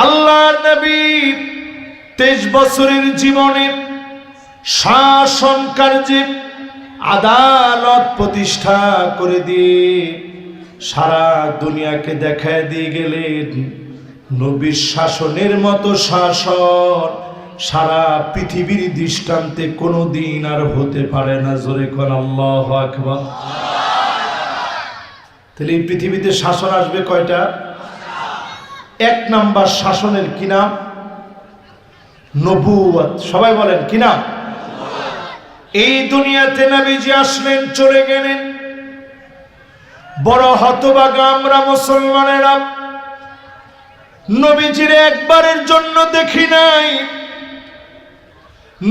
আল্লাহর নবী 23 বছরের জীবনে শাসন কার্যে আদালত প্রতিষ্ঠা করে দিয়ে সারা দুনিয়াকে দেখায় দিয়ে গেলেন নবীর শাসনের মতো শাসন সারা পৃথিবীর দৃষ্টান্তে কোনোদিন আর হতে পারে না। জোরে কোন আল্লাহু আকবার। তাহলে এই পৃথিবীতে শাসন আসবে কয়টা? 1 নাম্বার শাসনের কি নাম? নবুয়ত। সবাই বলেন কি নাম? এই দুনিয়াতে নবীজি আসলেন, চলে গেলেন। বড় হতভাগা আমরা মুসলমানেরা, নবীজির একবারের জন্য দেখি নাই,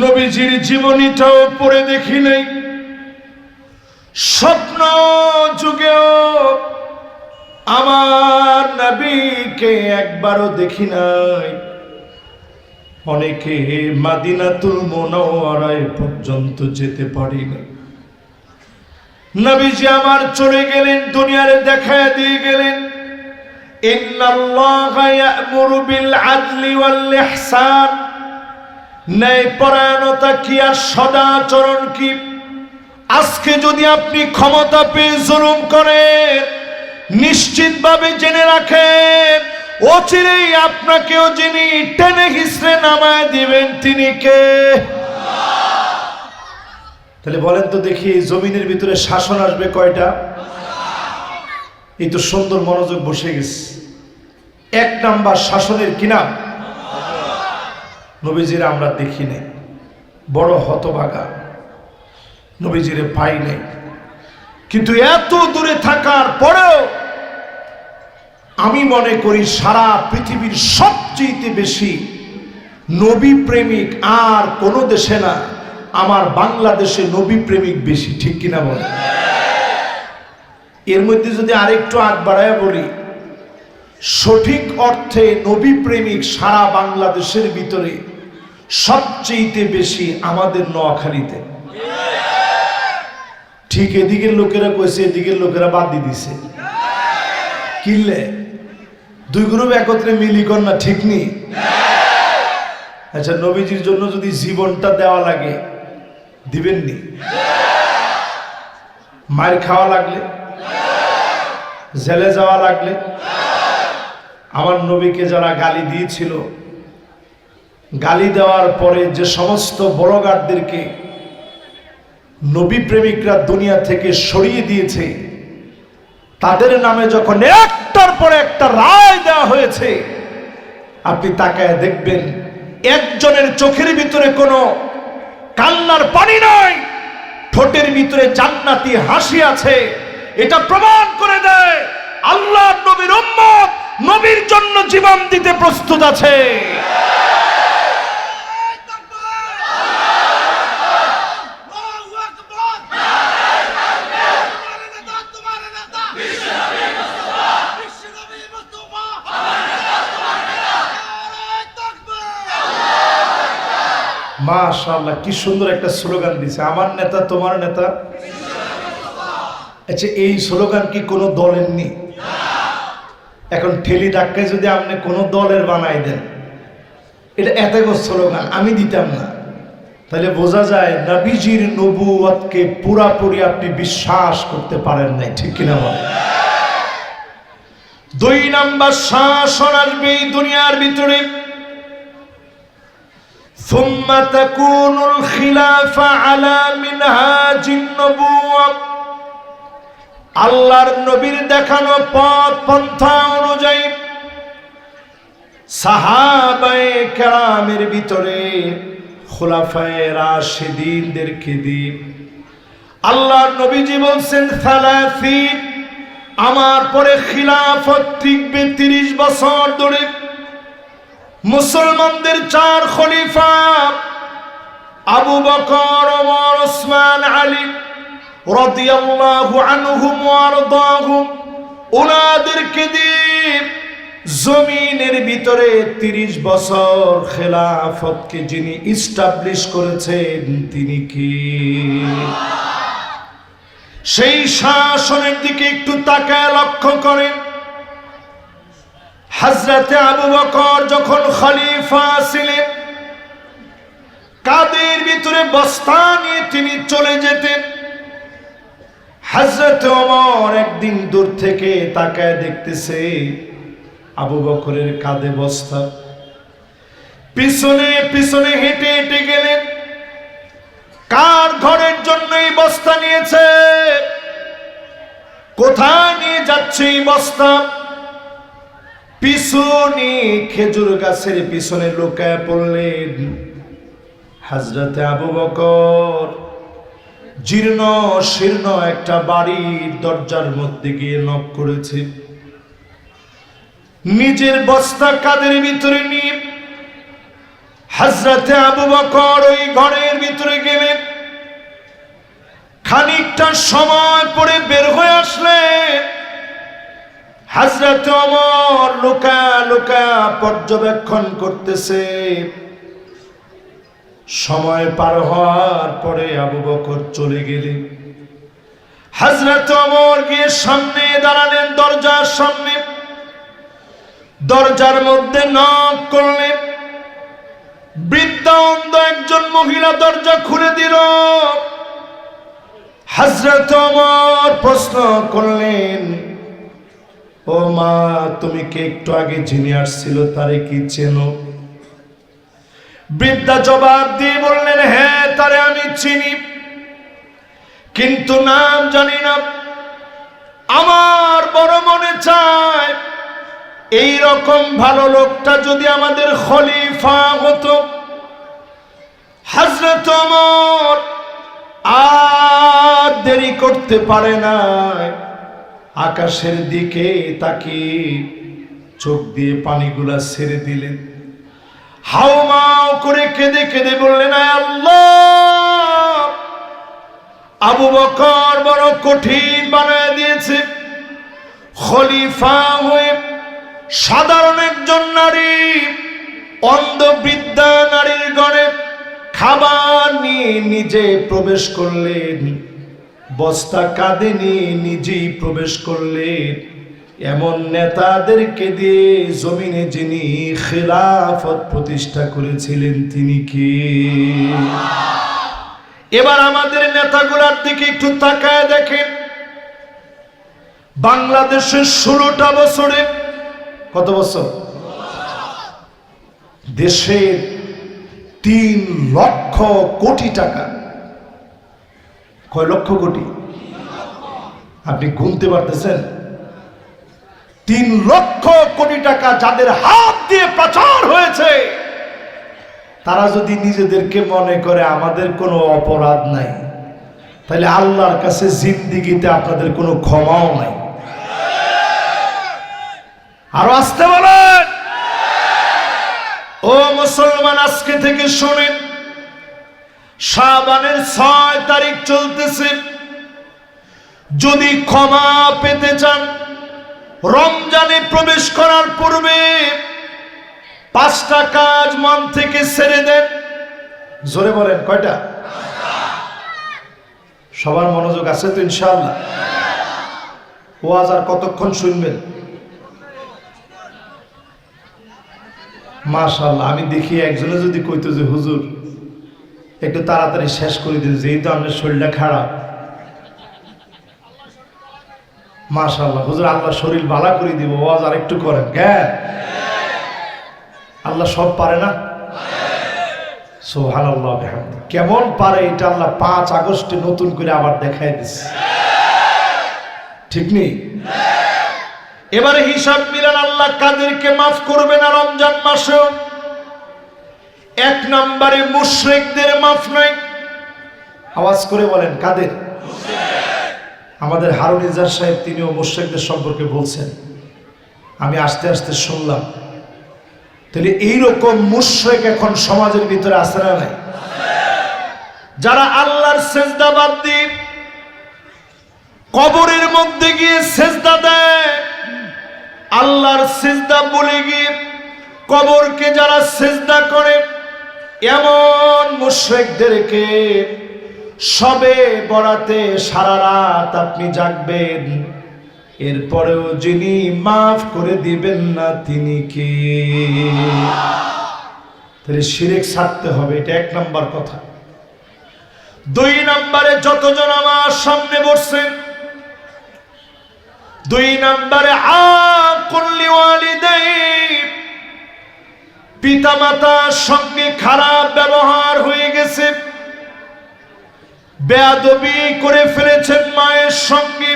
নবীজির জীবনীটাও পড়ে দেখি নাই, স্বপ্ন যুগেও আমার নবীকে একবারও দেখি নাই। অনেকে মদিনাতুল মুনাওয়ারায় পর্যন্ত যেতে পারি না। নবীজি আমার চলে গেলেন, দুনিয়ারে দেখায় দিয়ে গেলেন ইন্নাল্লাহা ইয়া'মুরু বিল আদলি ওয়াল ইহসান। ন্যায়পরায়ণতা কি আর সদাচরণ কি? আজকে যদি আপনি ক্ষমতা পেয়ে জুলুম করেন, নিশ্চিতভাবে জেনে রাখেন অচিরেই আপনাকেও যিনি টেনে হিসড়ে নামায় দিবেন তিনি কে? তাহলে বলেন তো দেখি, জমিনের ভিতরে শাসন আসবে কয়টা? এই তো সুন্দর মনোযোগ বসে গেছে। 1 নাম্বার শাসনের কি নাম? নবীজিরা আমরা দেখি নাই, বড় হতভাগা, নবীজিরে পাই নাই। কিন্তু এত দূরে থাকার পরেও আমি মনে করি সারা পৃথিবীর সবচেয়ে বেশি নবী প্রেমিক আর কোন দেশে না, আমার বাংলাদেশে নবী প্রেমিক বেশি। ঠিক কিনা বলে? এর মধ্যে যদি আরেকটু আগ বাড়ায় বলি, সঠিক অর্থে নবী প্রেমিক সারা বাংলাদেশের ভিতরে সবচেয়ে বেশি আমাদের নোয়াখালীতে। ঠিক এদিকের লোকেরা কইছে, এদিকের লোকেরা বাদ দিয়ে দিছে। কিনলে 2 গ্রুপ একত্রে মিলি কর না, ঠিক নেই? আচ্ছা, নবীজির জন্য যদি জীবনটা দেওয়া লাগে দিবেননি? মার খাওয়া লাগলে, জেলে যাওয়া লাগলে, আমার নবীকে যারা গালি দিয়েছিল, গালি দেওয়ার পরে যে সমস্ত বড়গারদেরকে নবী প্রেমিকরা দুনিয়া থেকে সরিয়ে দিয়েছে, তাদের নামে যখন একটার পর একটা রায় দেওয়া হয়েছে, আপনি তাকায় দেখবেন একজনের চোখের ভিতরে কোনো কান্নার পানি নাই, ঠোঁটের ভিতরে জান্নাতি হাসি আছে। এটা প্রমাণ করে দেয় আল্লাহর নবীর উম্মত নবীর জন্য জীবন দিতে প্রস্তুত আছে। মাশাআল্লাহ, কি সুন্দর একটা স্লোগান দিছে, আমার নেতা তোমার নেতা। আচ্ছা, এই স্লোগান কি কোনো দলের নেই? এখন ঠেলি ধাক্কায় যদি আপনি কোনো দলের বানাই দেন, এটা এত স্লোগান আমি দিতাম না, তাহলে বোঝা যায় নবীজির নবুয়তকে পুরাপুরি আপনি বিশ্বাস করতে পারেন নাই। ঠিক কিনা বলেন? 2 নাম্বার শাসন আসবে এই দুনিয়ার ভিতরে, ثم تكون الخلافة على منهاج النبوة। আল্লাহর নবীর দেখানো পথ পন্থা অনুযায়ী সাহাবায়ে কেরামের ভিতরে খুলাফায়ে রাশিদিনদেরকে দিয়ে আল্লাহর নবীজি বলছেন 30, আমার পরে খিলাফত টিকবে 30 বছর ধরে। মুসলমানদের 4 খলিফা আবু বকর, ওমর, ওসমান, আলী রাদিয়াল্লাহু আনহুম ওয়া আরদাহুম, ওনাদেরকে দিয়ে জমিনের ভিতরে 30 বছর খেলাফতকে যিনি ইস্টাবলিশ করেছেন তিনি কি? সেই শাসনের দিকে একটু তাকায় লক্ষ্য করেন। হযরতে আবু বকর যখন খলিফা ছিলেন, কাঁধের ভিতরে বস্তা নিয়ে তিনি চলে যেতেন। হযরতে ওমর একদিন দূর থেকে তাকায় দেখতেছে আবু বকরের কাঁধে বস্তা, পিছনে পিছনে হেঁটে হেঁটে গেলেন। কার ঘরের জন্য এই বস্তা নিয়েছে, কোথায় নিয়ে যাচ্ছে এই বস্তা? পিছনে খেজুর গাছের পিছনে লুকায় পড়লেন। হযরতে আবু বকর জীর্ণ শীর্ণ একটা বাড়ির দরজার মধ্যে গিয়ে নক করেছে। নিজের বস্তা কাঁধের ভিতরে নিয়ে হযরতে আবু বকর ওই ঘরের ভিতরে গেলেন। খানিকটা সময় পরে বের হয়ে আসলেন। হযরতে ওমর লুকা লুকা পর্যবেক্ষণ করতেছে। সময় পার হওয়ার পরে আবু বকর চলে গেলেন। হযরতে ওমর গিয়ে সামনে দাঁড়ালেন, দরজার সামনে। দরজার মধ্যে নক করলেন। বৃদ্ধা অন্ধ একজন মহিলা দরজা খুলে দিল। হযরতে ওমর প্রশ্ন করলেন, ও মা, তুমি কি একটু আগে যিনি আসছিল তারে কি চেনো? বৃদ্ধা জবাব দিয়ে বললেন, হ্যাঁ, তারে আমি চিনি, কিন্তু নাম জানি না। আমার বড় মনে চায় এই রকম ভালো লোকটা যদি আমাদের খলিফা হতো। হযরত ওমর আর দেরি করতে পারে না, আকাশের দিকে তাকিয়ে চোখ দিয়ে পানিগুলা ছেড়ে দিলেন। হাউমাউ করে কেঁদে কেঁদে বললেন, আয় আল্লাহ, আবু বকর বড় কঠিন বানায় দিয়েছে। খলিফা হয়ে সাধারণ একজন নারী, অন্ধ বৃদ্ধা নারীর ঘরে খাবার নিয়ে নিজে প্রবেশ করলেন, বস্তা কাঁধে নিয়ে নিজেই প্রবেশ করলেন। এমন নেতাদেরকে দিয়ে জমিনে যিনি খেলাফত প্রতিষ্ঠা করেছিলেন তিনি কে? এবার আমাদের নেতাগুলার দিকে একটু তাকায় দেখেন। বাংলাদেশের 16টা বছরে, কত বছর? দেশের 3 লক্ষ কোটি টাকা। কয় লক্ষ কোটি? আপনি গুনতে পারতেছেন? 3 লক্ষ কোটি টাকা যাদের হাত দিয়ে প্রচার হয়েছে, তারা যদি নিজেদেরকে মনে করে আমাদের কোনো অপরাধ নাই, তাহলে আল্লাহর কাছে জিন্দেগিতে আপনাদের কোনো ক্ষমাও নাই। আরো আসতে বলেন। ও মুসলমান, আজকে থেকে শোনেন, শাবানের 6 তারিখ চলতেছে। যদি ক্ষমা পেতে চান, রমজানে প্রবেশ করার পূর্বে 5টা কাজ মন থেকে ছেড়ে দেন। জোরে বলেন, কয়টা? সবার মনোযোগ আছে তো ইনশাআল্লাহ? ওয়াজ আর কতক্ষণ শুনবেন? মাশাআল্লাহ। আমি দেখি একজনে যদি কইতো যে হুজুর একটু তাড়াতাড়ি শেষ করে দিন, যেহেতু আপনার শরীরটা খারাপ। মাশাআল্লাহ, হুজুর আল্লাহ শরীর ভালো করে দিব, ওয়াজ আর একটু করেন। জ্ঞান আল্লাহ সব পারে না? সুবহানাল্লাহ বিহামদি। কেমন পারে এটা আল্লাহ 5 আগস্টে নতুন করে আবার দেখায় দিচ্ছে, ঠিক নেই? এবারে হিসাব মিলান, আল্লাহ কাদেরকে মাফ করবে না রমজান মাসেও? 1 নম্বরে মুশরিকদের মাফ নাই। আওয়াজ করে বলেন, কাদের? আমাদের হারুন ইজাজ সাহেব তিনিও মুশরিকদের সম্পর্কে বলছেন, আমি আস্তে আস্তে শুনলাম। তাহলে এইরকম মুশরিক এখন সমাজের ভিতরে আছে না নাই? যারা আল্লাহর সেজদা বাদ দিয়ে কবরের মধ্যে গিয়ে সেজদা দেয়, আল্লাহর সেজদা বলে গিয়ে কবরকে যারা সেজদা করে, এমন মুশরিকদেরকে সবে বরাতে সারা রাত আপনি জাগবেন, এরপরেও যিনি মাফ করে দিবেন না তিনি কে? তাহলে শিরক ছাড়তে হবে, এটা 1 নাম্বার কথা। 2 নম্বরে যতজন আমার সামনে বসছেন, 2 নম্বরে আকুল লিওয়ালিদাইন, পিতামাতার সঙ্গে খারাপ ব্যবহার হয়ে গেছে, বেয়াদবি করে ফেলেছেন মায়ের সঙ্গে,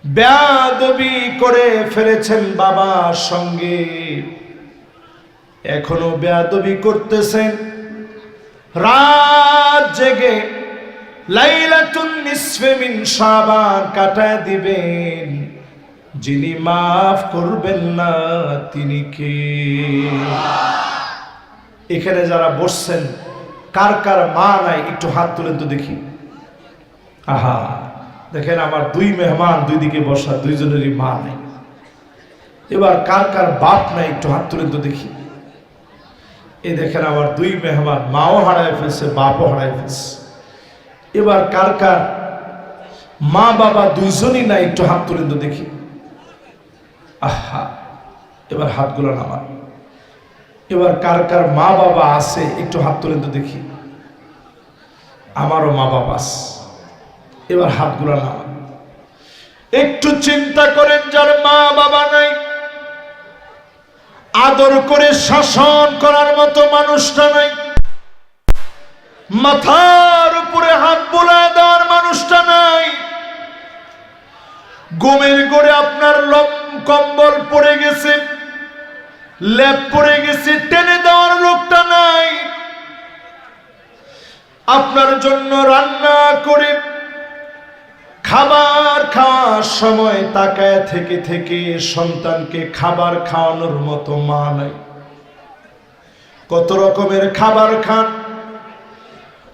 বেয়াদবি করে ফেলেছেন বাবার সঙ্গে, এখনো বেয়াদবি করতেছেন, রাত জেগে লাইলাতুন নিসফে মিন শাবান কাটায় দিবেন, যিনি মাফ করবেন না তিনি কে? এখানে যারা বসছেন কার কার মা নাই একটু হাত তুলেন তো দেখি। আহা, দেখেন আমার 2 মেহমান 2 দিকে বসা, 2 জনেরই মা নাই। এবার কার কার বাপ নাই একটু হাত তুলেন তো দেখি। এই দেখেন আমার 2 মেহমান মাও হারায় ফেলছে, বাপও হারায় ফেলছে। এবার কার কার মা বাবা 2 জনই নাই একটু হাত তুলেন তো দেখি। আহা, এবার হাতগুলো নামান। এবার কার কার মা বাবা আছে একটু হাত তুলেন তো দেখি। আমারও মা বাবা আছে, এবার হাতগুলো নামান। একটু চিন্তা করেন, যার মা বাবা নাই, আদর করে শাসন করার মতো মানুষটা নাই, মাথার উপরে হাত বোলায় দেওয়ার মানুষটা নাই, ঘুমের ঘরে আপনার কম্বল পড়ে গেছে, লেপ পড়ে গেছে, টেনে দেওয়ার লোকটা নাই, আপনার জন্য রান্না করে খাবার খাওয়ার সময় তাকায় থেকে থেকে সন্তানকে খাবার খাওয়ানোর মতো মা নাই। কত রকমের খাবার খান,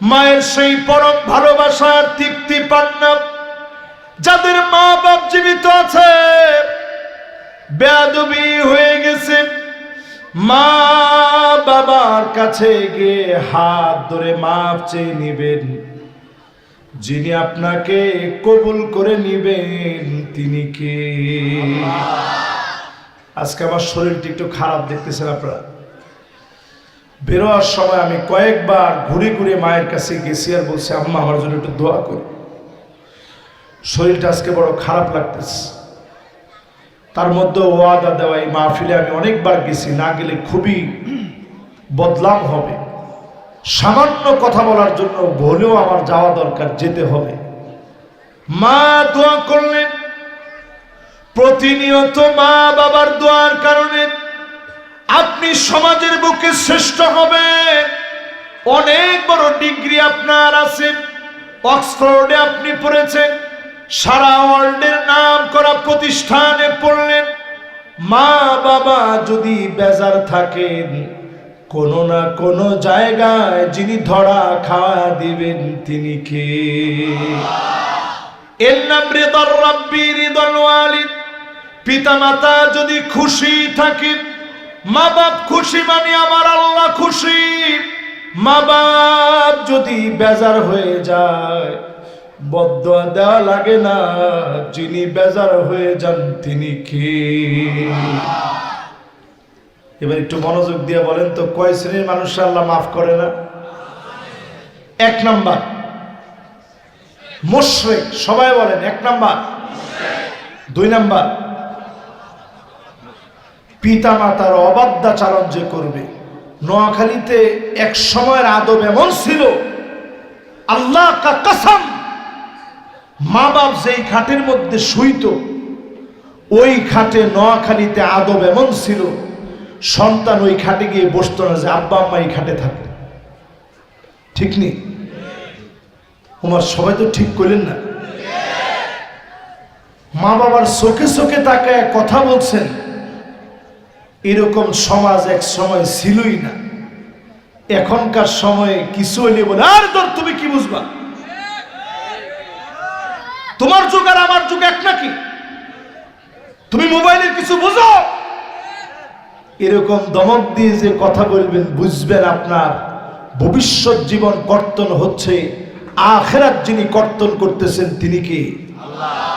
মায়ের সেই পরম ভালোবাসার তৃপ্তি পান না। যাদের মা বাপ জীবিত আছে, বেয়াদবি হয়ে গেছে, মা বাবার কাছে গিয়ে হাত ধরে মাপ চেয়ে নিবেন, যিনি আপনাকে কবুল করে নিবেন তিনি কে? আজকে আমার শরীরটা একটু খারাপ দেখতেছেন আপনারা। বেরোয়ার সময় আমি কয়েকবার ঘুরে ঘুরে মায়ের কাছে গেছি আর বলছি, আম্মা আমার জন্য একটু দোয়া করো। শরীরটা আজকে বড় খারাপ লাগতেছে। তার মধ্যে ওয়াদা দেওয়া, এই মাহফিলে আমি অনেকবার গেছি, না গেলে খুবই বদলাম হবে। সামান্য কথা বলার জন্য বলেও আমার যাওয়া দরকার, যেতে হবে। মা দোয়া করলেন, প্রতিনিয়ত মা বাবার দোয়ার কারণে আপনি সমাজের বুকে শ্রেষ্ঠ হবেন। অনেক বড় ডিগ্রি আপনার আছে, অক্সফোর্ডে আপনি পড়েছেন, সারা ওয়ার্ল্ডের নাম করা প্রতিষ্ঠানে পড়লেন। মা বাবা যদি বেজার থাকেন, কোনো না কোনো জায়গায় যিনি ধরা খাওয়া দিবেন তিনি কে? এর নাম রিদার রাব্বি রিদাল ওয়ালিদ। পিতা মাতা যদি খুশি থাকে, মা বাপ খুশি মানে আমার আল্লাহ খুশি। মা বাপ যদি বেজার হয়ে যায়, বদদোয়া দেওয়া লাগে না, যিনি বেজার হয়ে যান তিনি কে? এবার একটু মনোযোগ দিয়ে বলেন তো, কয় শ্রেণীর মানুষ আল্লাহ মাফ করে না? 1 নাম্বার মুশরিক। সবাই বলেন 1 নাম্বার। 2 নাম্বার পিতা মাতার অবাধ্যাচরণ যে করবে। নোয়াখালীতে এক সময়ের আদব এমন ছিল, আল্লাহ কা কসম, মা বাপ যেই খাটের মধ্যে শুইত, ওই খাটে নোয়াখালীতে আদব এমন ছিল, সন্তান ওই খাটে গিয়ে বসতো না যে আব্বা আম্মা এই খাটে থাকে। ঠিক নেই? তোমার সবাই তো ঠিক করলেন না? মা বাবার চোখে চোখে তাকায় কথা বলছেন, এরকম সমাজ এক সময় ছিলই না। এখনকার সময়ে কিছু হইলে বলে, আর তোর তুমি কি বুঝবা, তোমার যুগ আর আমার যুগ এক নাকি, তুমি মোবাইলের কিছু বুঝো। এরকম দমক দিয়ে যে কথা বলবেন, বুঝবেন আপনার ভবিষ্যৎ জীবন কর্তন হচ্ছে, আখিরাত যিনি কর্তন করতেছেন তিনি কি? আল্লাহ।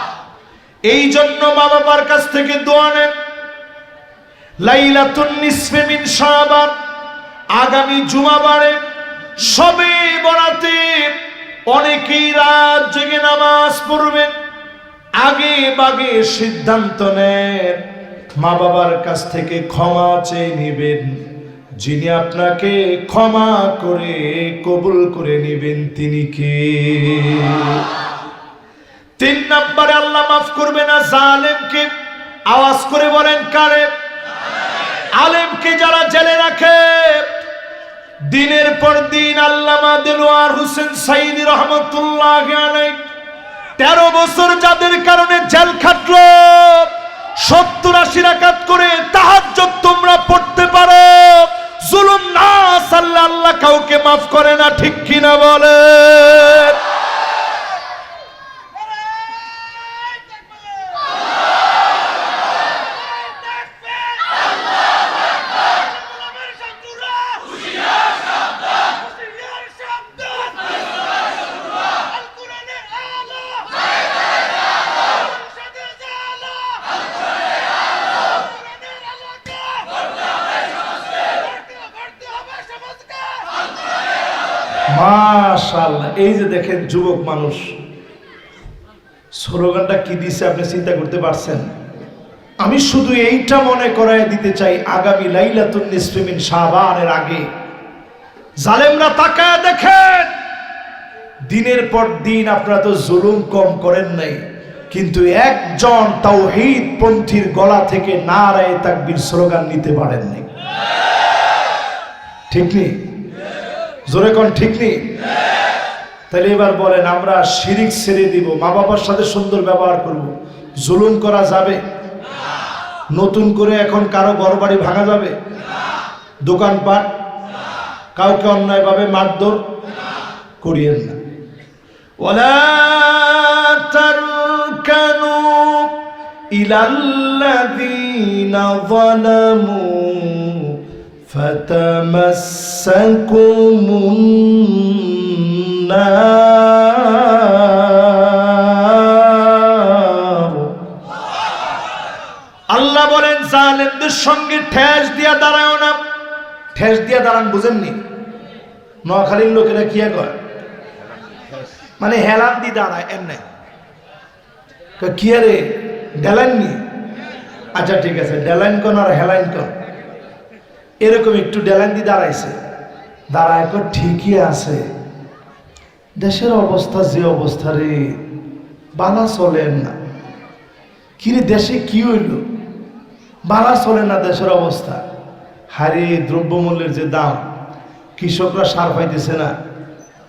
এই জন্য মা বাবার কাছ থেকে দোয়া নেন, লাইলাতুন নিসফে মিন শাবান, আগামী জুমাবারে সবে বরাতে অনেকেই রাত জেগে নামাজ পড়বেন। আগে বাগে সিদ্ধান্ত নেন, মা বাবার কাছ থেকে ক্ষমা চেয়ে নেবেন। যিনি আপনাকে ক্ষমা করে কবুল করে নেবেন তিনি কে? 3 নম্বরে আল্লাহ মাফ করবে না জালেমকে। আওয়াজ করে বলেন কারে? আলেমকে যারা জেলে রাখে, দিনের পর দিন আল্লামা দেলোয়ার হোসেন সাইদি রহমতুল্লাহ আলাইহি 13 বছর যাদের কারণে জেল খাটলো, 70-80 রাকাত করে তাহাজ্জুদ তোমরা পড়তে পারো, জুলুম না সাল্লা আল্লাহ কাউকে মাফ করে না, ঠিক কিনা বলে? মাশাআল্লাহ। এই যে দেখেন যুবক মানুষ, স্লোগানটা কি দিছে আপনি চিন্তা করতে পারছেন? আমি শুধু এইটা মনে করায় দিতে চাই, আগামী লাইলাতুন নিসফে মিন শাবানের আগে জালেমরা তাকায় দেখেন, দিনের পর দিন আপনারা তো জুলুম কম করেন নাই, কিন্তু একজন তাওহীদ পন্থীর গলা থেকে নারায়ে তাকবীর স্লোগান নিতে পারেন নাই। ঠিক নেই? জোরে কোন ঠিক নেই? তাহলে এবার বলেন, আমরা শিরিক ছেড়ে দিব, মা বাবার সাথে সুন্দর ব্যবহার করব, জুলুম করা যাবে? নতুন করে এখন কারো ঘরবাড়ি ভাঙা যাবে? দোকানপাট কাউকে অন্যায়ভাবে মারধর করিয়েন না। ওয়ালা তারকানু ইলাল্লাযীনা যালামু ফাতামাসসাকুমুন নার। আল্লাহ বলেন জালেমদের সঙ্গে ঠেস দিয়া দাঁড়ায় না। ঠেস দিয়া দাঁড়ান বুঝেননি? নোয়াখালীর লোকেরা কি করে, মানে হেলান দি দাঁড়ায় এমনি। কি আরে ডেলাইননি? আচ্ছা ঠিক আছে, ডেলাইন কোন আর হেলাইন কোন, এরকম একটু ডেলাইন দি দাঁড়াইছে, দাঁড়ায় কো ঠিকই আছে। দেশের অবস্থা যে অবস্থা রে, বালা চলেন না। কিরে দেশে কি হইল, বালা চলে না দেশের অবস্থা। হারে দ্রব্যমূল্যের যে দাম, কৃষকরা সার পাইতেছে না।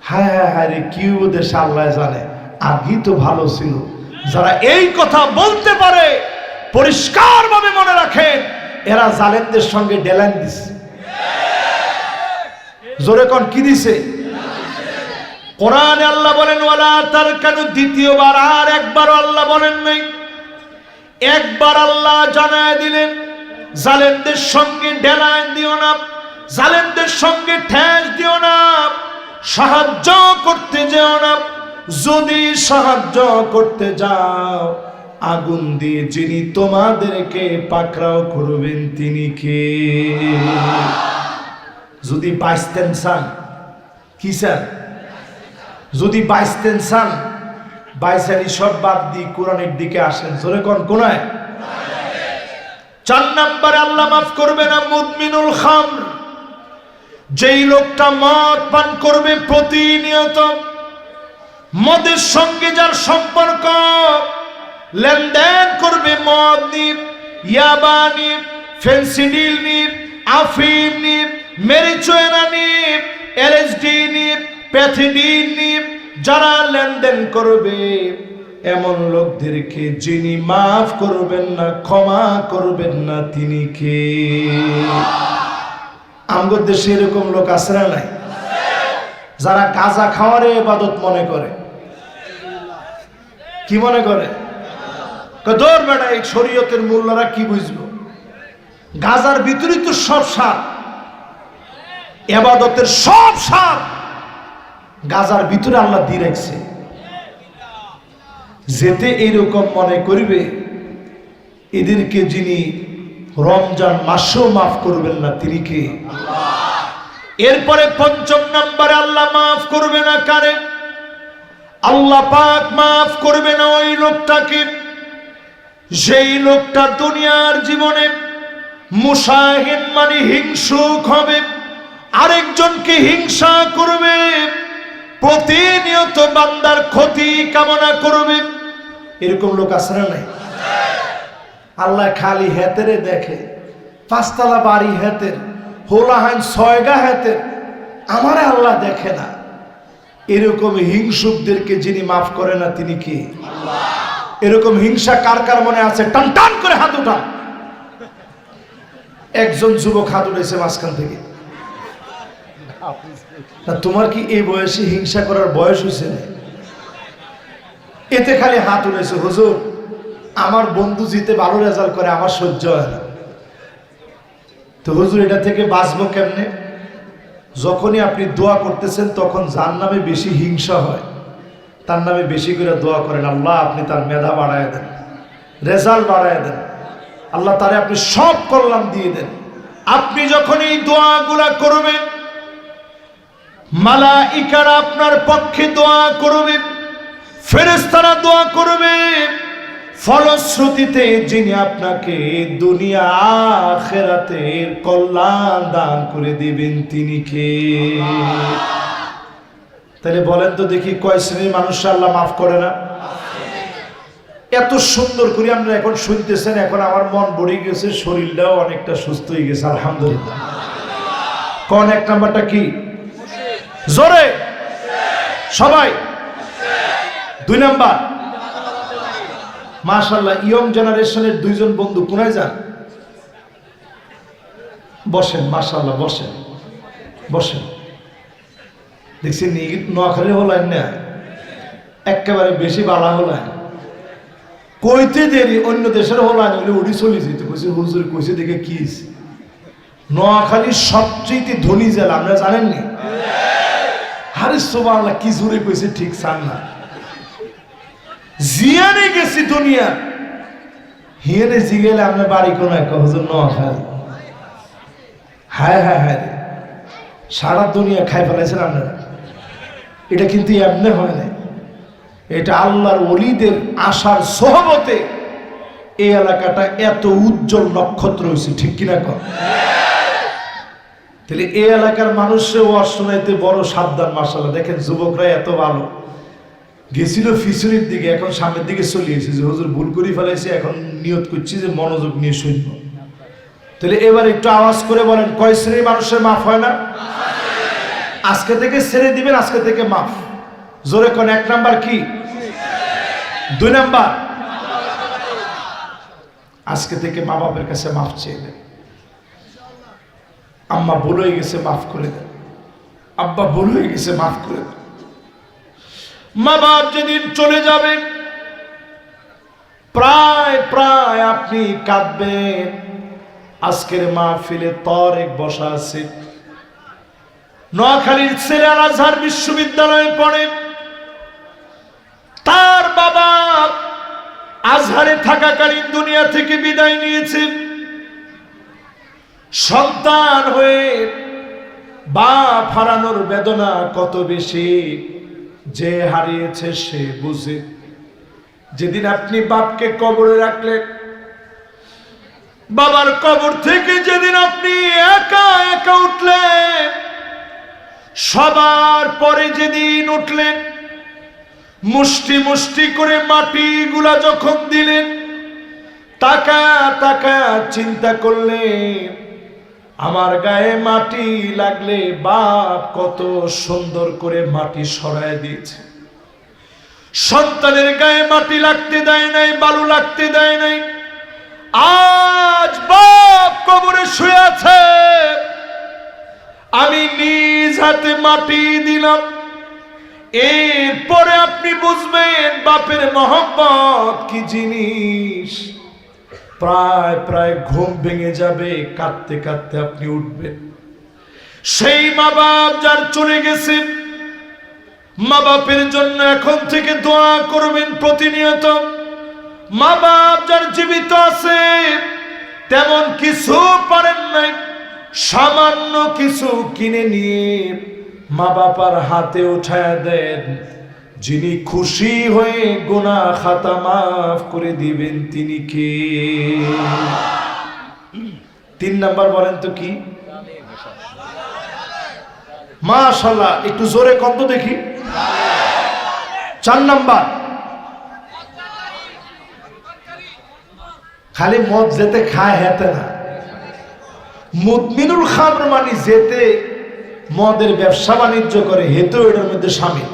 হায় হায় হায় রে, কি দেশ আল্লাহ জানে, আগেই তো ভালো ছিল। যারা এই কথা বলতে পারে পরিষ্কার ভাবে মনে রাখেন, এরা জালেমদের সঙ্গে ডেলাইন দিছে। জোরে কোন কি দিছে? কোরআনে আল্লাহ বলেন ওয়ালা তারকানু, দ্বিতীয়বার আর একবার আল্লাহ বলেন নাই, একবার আল্লাহ জানায় দিলেন জালেমদের সঙ্গে ডেলাইন দিও না, জালেমদের সঙ্গে ঠেস দিও না, সাহায্য করতে যেও না। যদি সাহায্য করতে যাও, আগুন দিয়ে যিনি তোমাদেরকে পাকড়াও করবেন তিনি কে? যদি বাঁচতেন চান, কি চান? যদি বাঁচতেন চান, বাইসানি সব বাদ দিয়ে কোরআনের দিকে আসেন। জোরে কোন কোনায়? 4 নম্বরে আল্লাহ মাফ করবে না মুদমিনুল খামর, যেই লোকটা মদ পান করবে প্রতিনিয়ত, মদের সঙ্গে যার সম্পর্ক, লেনদেন করবে মদ নিয়ে, ইয়াবা নিয়ে, ফেন্সিডিল নিয়ে, আফিম নিয়ে, মেরিজুয়ানা নিয়ে, এলএসডি নিয়ে, প্যাথিডিন নিয়ে যারা লেনদেন করবে, এমন লোকদেরকে যিনি মাফ করবেন না, ক্ষমা করবেন না, তিনি কে? আমগো দেশে এরকম লোক আছে না নাই? যারা গাঁজা খাওয়ারে ইবাদত মনে করে। কি মনে করে? দৌড় বেড়া, এই শরীয়তের মূল্যরা কি বুঝলো? গাঁজার ভিতরে তো সব স্বাদ, ইবাদতের সব স্বাদ গাঁজার ভিতরে আল্লাহ দিয়ে রাখছে। যেতে এইরকম মনে করবে এদেরকে যিনি রমজান মাসেও মাফ করবেন না তিনি কে? এরপরে পঞ্চম নম্বরে আল্লাহ মাফ করবে না কারে? আল্লাহ পাক মাফ করবে না ওই লোকটাকে, যেই লোকটা দুনিয়ার জীবনে মুসাহিন মানে হিংসুক হবে, আরেকজনকে হিংসা করবে, প্রতিনিয়ত বান্দার ক্ষতি কামনা করবে। এরকম লোক আছে না নাই? আল্লাহ খালি হেতেরে দেখে, পাঁচতলা বাড়ি হেতের, হোলাহান ছয়গা হেতের, আমারে আল্লাহ দেখে না। এরকম হিংসুকদেরকে যিনি মাফ করে না তিনি কি? এরকম হিংসা কার কার মনে আছে? টান টান করে হাত উঠান। একজন যুবক হাত উঠেছে মাঝখান থেকে। তোমার কি এই বয়সে হিংসা করার বয়স হয়েছে না? এতে খালি হাত উঠেছে, হুজুর আমার বন্ধু জিতে ভালো রেজাল্ট করে, আমার সহ্য হয় না। তো হুজুর এটা থেকে বাঁচবো কেমনে? যখনই আপনি দোয়া করতেছেন তখন যার নামে বেশি হিংসা হয় তার নামে বেশি করে দোয়া করেন, আল্লাহ আপনি তার মেধা বাড়ায় দেন, রেজাল্ট বাড়ায় দেন, আল্লাহ তারে আপনি সব কল্যাণ দিয়ে দেন। আপনি যখন এই দোয়াগুলা করবেন, মালাইকারা আপনার পক্ষে দোয়া করবে, ফেরেশতারা দোয়া করবে, ফলশ্রুতিতে যিনি আপনাকে দুনিয়া আখিরাতের কল্যাণ দান করে দিবেন তিনি কে? তাহলে বলেন তো দেখি কয় শ্রেণীর মানুষ আল্লাহ মাফ করে না? এত সুন্দর করে আমরা এখন শুনতেছেন, এখন আমার মন ভরে গেছে, শরীরটাও অনেকটা সুস্থ হয়ে গেছে আলহামদুলিল্লাহ। কোন এক নাম্বারটা কি? জোরে সবাই। 2 নাম্বার মাশাআল্লাহ ইয়ং জেনারেশনের 2 জন বন্ধু কোনায় যান? বসেন, মাশাআল্লাহ বসেন বসেন। দেখছি নোয়াখালী হলেন না, একেবারে বেশি বাড়া হলেন। কইতে দেরি অন্য দেশের হলেন হলে উড়ি চলে যেত। কইছে হুজুর কইছে দেখে কি নোয়াখালীর সবচেয়ে ধনী জেলা, আপনারা জানেননি? আরে সুবহানাল্লাহ কি জোরে কইছে ঠিক চান না। জিয়ানে গেছি দুনিয়া, হিয়ানে জিগেলে আপনার বাড়ি কোনায়? হুজুর নোয়াখালী। হায় হায় হায়, সারা দুনিয়া খাই ফেলাইছেন আপনারা। এটা কিন্তু এমনি হয় না, এটা আল্লাহর ওলিদের আশার সোহবতে এই এলাকাটা এত উজ্জ্বল নক্ষত্র হয়েছে, ঠিক কিনা কর? তাহলে এই এলাকার মানুষের ওয়াজ শোনাইতে বড় সাবধান। মাশাআল্লাহ দেখেন যুবকরা এত ভালো, গেছিল ফিসুরির দিকে, এখন সামনের দিকে চলে এসেছে যে হুজুর ভুল করে ফেলাইছে, এখন নিয়ত করছি যে মনোযোগ নিয়ে শুনবো। তাহলে এবার একটু আওয়াজ করে বলেন কয় শ্রেণীর মানুষের মাফ হয় না? আজকে থেকে ছেড়ে দিবেন, আজকে থেকে মাফ। জোরে কোন? 1 নাম্বার কি? 2 নাম্বার আজকে থেকে মা বাপের কাছে মাফ চেয়ে দেন। আম্মা ভুল হয়ে গেছে মাফ করে দেন, আব্বা ভুল হয়ে গেছে মাফ করে দেন। মা বাপ যেদিন চলে যাবে প্রায় প্রায় আপনি কাঁদবেন। আজকের মাহফিলে তরেক বসা আছে, নোয়াখালীর ছেলে আল আজহার বিশ্ববিদ্যালয়ে পড়ে। তার বাবা আজহারে থাকাকালীন দুনিয়া থেকে বিদায় নিয়েছে। সন্তান হয়ে বাপ হারানোর বেদনা কত বেশি যে হারিয়েছে সে বুঝে। যেদিন আপনি বাপকে কবরে রাখলেন, বাবার কবর থেকে যেদিন আপনি একা একা উঠলেন, সবার পরে যেদিন উঠলেন, মুষ্টি মুষ্টি করে মাটিগুলা যখন দিলেন, তাকা তাকা চিন্তা করলেন আমার গায়ে মাটি লাগলে বাপ কত সুন্দর করে মাটি সরায় দিয়েছে। সন্তানের গায়ে মাটি লাগতে দেয় নাই, বালু লাগতে দেয় নাই। আজ বাপ কবরে শুয়ে আছে, আমি নিজ হাতে মাটি দিলাম। এরপরে আপনি বুঝবেন বাপের মহব্বত কি জিনিস। প্রায় প্রায় ঘুম ভেঙে যাবে, কাঁদতে কাঁদতে আপনি উঠবেন। সেই মা বাপ যার চলে গেছে, মা বাপের জন্য এখন থেকে দোয়া করবেন প্রতিনিয়ত। মা বাপ যার জীবিত আছে তেমন কিছু পারেন নাই, সামান্য কিছু কিনে নিয়ে মা বাবার হাতে উঠায় দেন, যিনি খুশি হয়ে গুনাহ খাতা মাফ করে দিবেন তিনি কে? 3 নাম্বার বলেন তো কি? মাশাআল্লাহ, একটু জোরে কত দেখি। 4 নাম্বার খালি মদ যেতে খায় হেতে না, মুদমিনুল খামর মানে যেতে মদের ব্যবসা বাণিজ্য করে হেতেও এটার মধ্যে শামিল।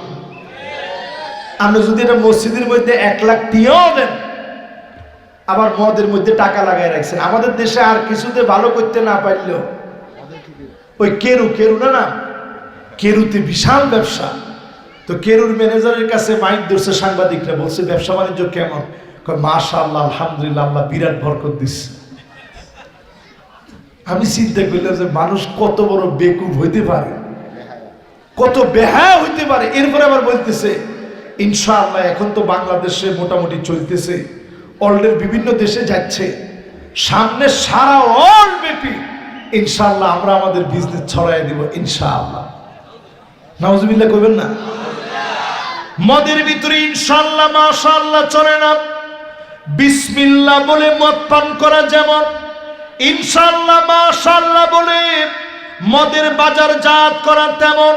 আপনি যদি এটা মসজিদের মধ্যে 1 লাখ টিয়াও দেন, আবার মদের মধ্যে টাকা লাগাই রাখছেন। আমাদের দেশে আর কিছুতে ভালো করতে না পারলেও ওই কেরু না, কেরুতে বিশাল ব্যবসা। তো কেরুর ম্যানেজারের কাছে মাইক ধরছে সাংবাদিকরা, বলছে ব্যবসা বাণিজ্য কেমন? মাশাআল্লাহ, আলহামদুলিল্লাহ, আল্লাহ বিরাট বরকত দিচ্ছে। আমি চিন্তা করলাম যে মানুষ কত বড় বেকুব হইতে পারে, কত বেহায়া হইতে পারে। এরপরে আবার বলতেছে ইনশাআল্লাহ এখন তো বাংলাদেশে মোটামুটি চলতেছে, ওয়ার্ল্ডের বিভিন্ন দেশে যাচ্ছে, সামনে সারা ওয়ার্ল্ড ব্যাপী ইনশাআল্লাহ আমরা আমাদের বিজনেস ছড়াই দিব ইনশাআল্লাহ। নাউজুবিল্লাহ কইবেন না? মদের ভিতরে ইনশাআল্লাহ মাশাআল্লাহ চলে না। বিসমিল্লাহ বলে মদ পান করা যেমন, ইনশাআল্লাহ মাশাআল্লাহ বলে মদের বাজারজাত করা তেমন।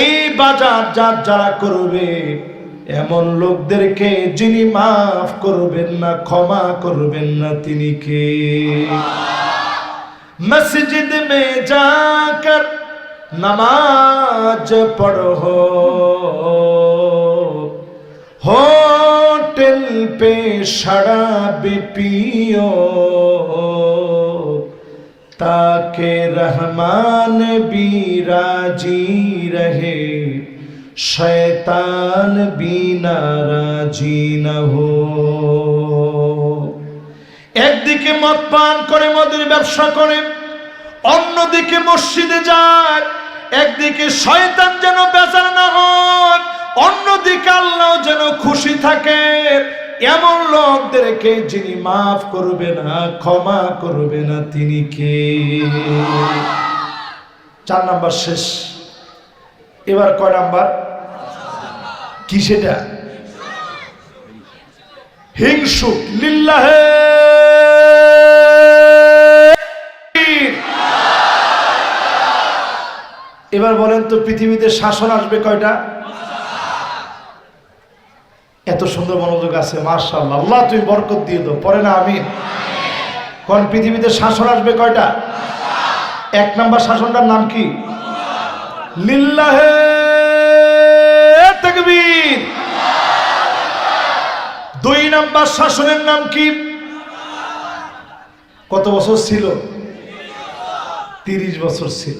এই বাজারজাত যারা করবে এমন লোকদেরকে যিনি মাফ করবেন না, ক্ষমা করবেন না তিনি কে? মসজিদ মে যাকর नमाज पढ़ो, होटल पे शराब पियो, ताकि रहमान भी राजी रहे, शैतान भी नाराजी न हो। একদিকে মদ পান করে মদের ব্যবসা করে, অন্যদিকে মসজিদে যায়, একদিকে শয়তান যেন বেজার না হয়, অন্যদিকে আল্লাহ যেন খুশি থাকে, এমন লোকদেরকে যিনি মাফ করবে না, ক্ষমা করবে না তিনি কে? 4 নাম্বার শেষ। এবার কয় নাম্বার? কি সেটা? হিংসুক লিল্লাহে। এবার বলেন তো পৃথিবীতে শাসন আসবে কয়টা? এত সুন্দর মনোযোগ আছে, মাশাআল্লাহ, আল্লাহ তুমি বরকত দিয়ে দাও। পরে না আমিন। কোন পৃথিবীতে শাসন আসবে কয়টা? 1 নাম্বার শাসনটার নাম কি? লিল্লাহে তাকবীর। 2 নাম্বার শাসনের নাম কি? কত বছর ছিল? 30 বছর ছিল।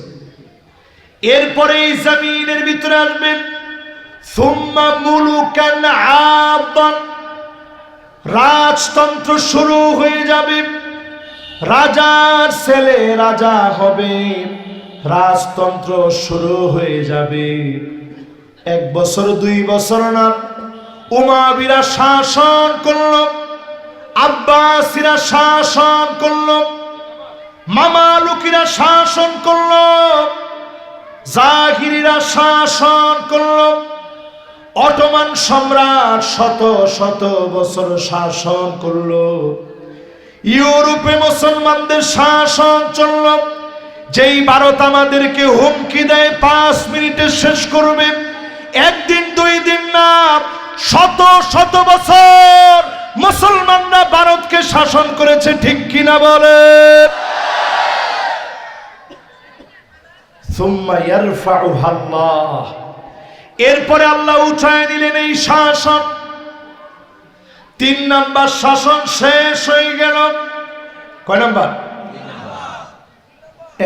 এরপরে এই জমিনের ভিতরে আসবে সুম্মা মুলুকান আদান, রাজতন্ত্র শুরু হয়ে যাবে। রাজার ছেলে রাজা হবে, রাজতন্ত্র শুরু হয়ে যাবে। 1 বছর 2 বছর না, উমাবিরা শাসন করলো, আব্বাসীরা শাসন করলো, মামালুকিরা শাসন করলো, জাহিরিরা শাসন করলো, অটোমান সম্রাট শত শত বছর শাসন করলো, ইউরোপে মুসলমানদের শাসন চলল। যেই ভারত আমাদেরকে হুমকি দেয় 5 মিনিটে শেষ করবে, 1 দিন 2 দিন না, শত শত বছর মুসলমানরা ভারতকে শাসন করেছে, ঠিক কিনা বলে? সুম্মা ইয়ারফাউহা আল্লাহ, এরপরে আল্লাহ উঠায় নিলেন এই শাসন। 3 নাম্বার শাসন শেষ হয়ে গেল। কয় নাম্বার?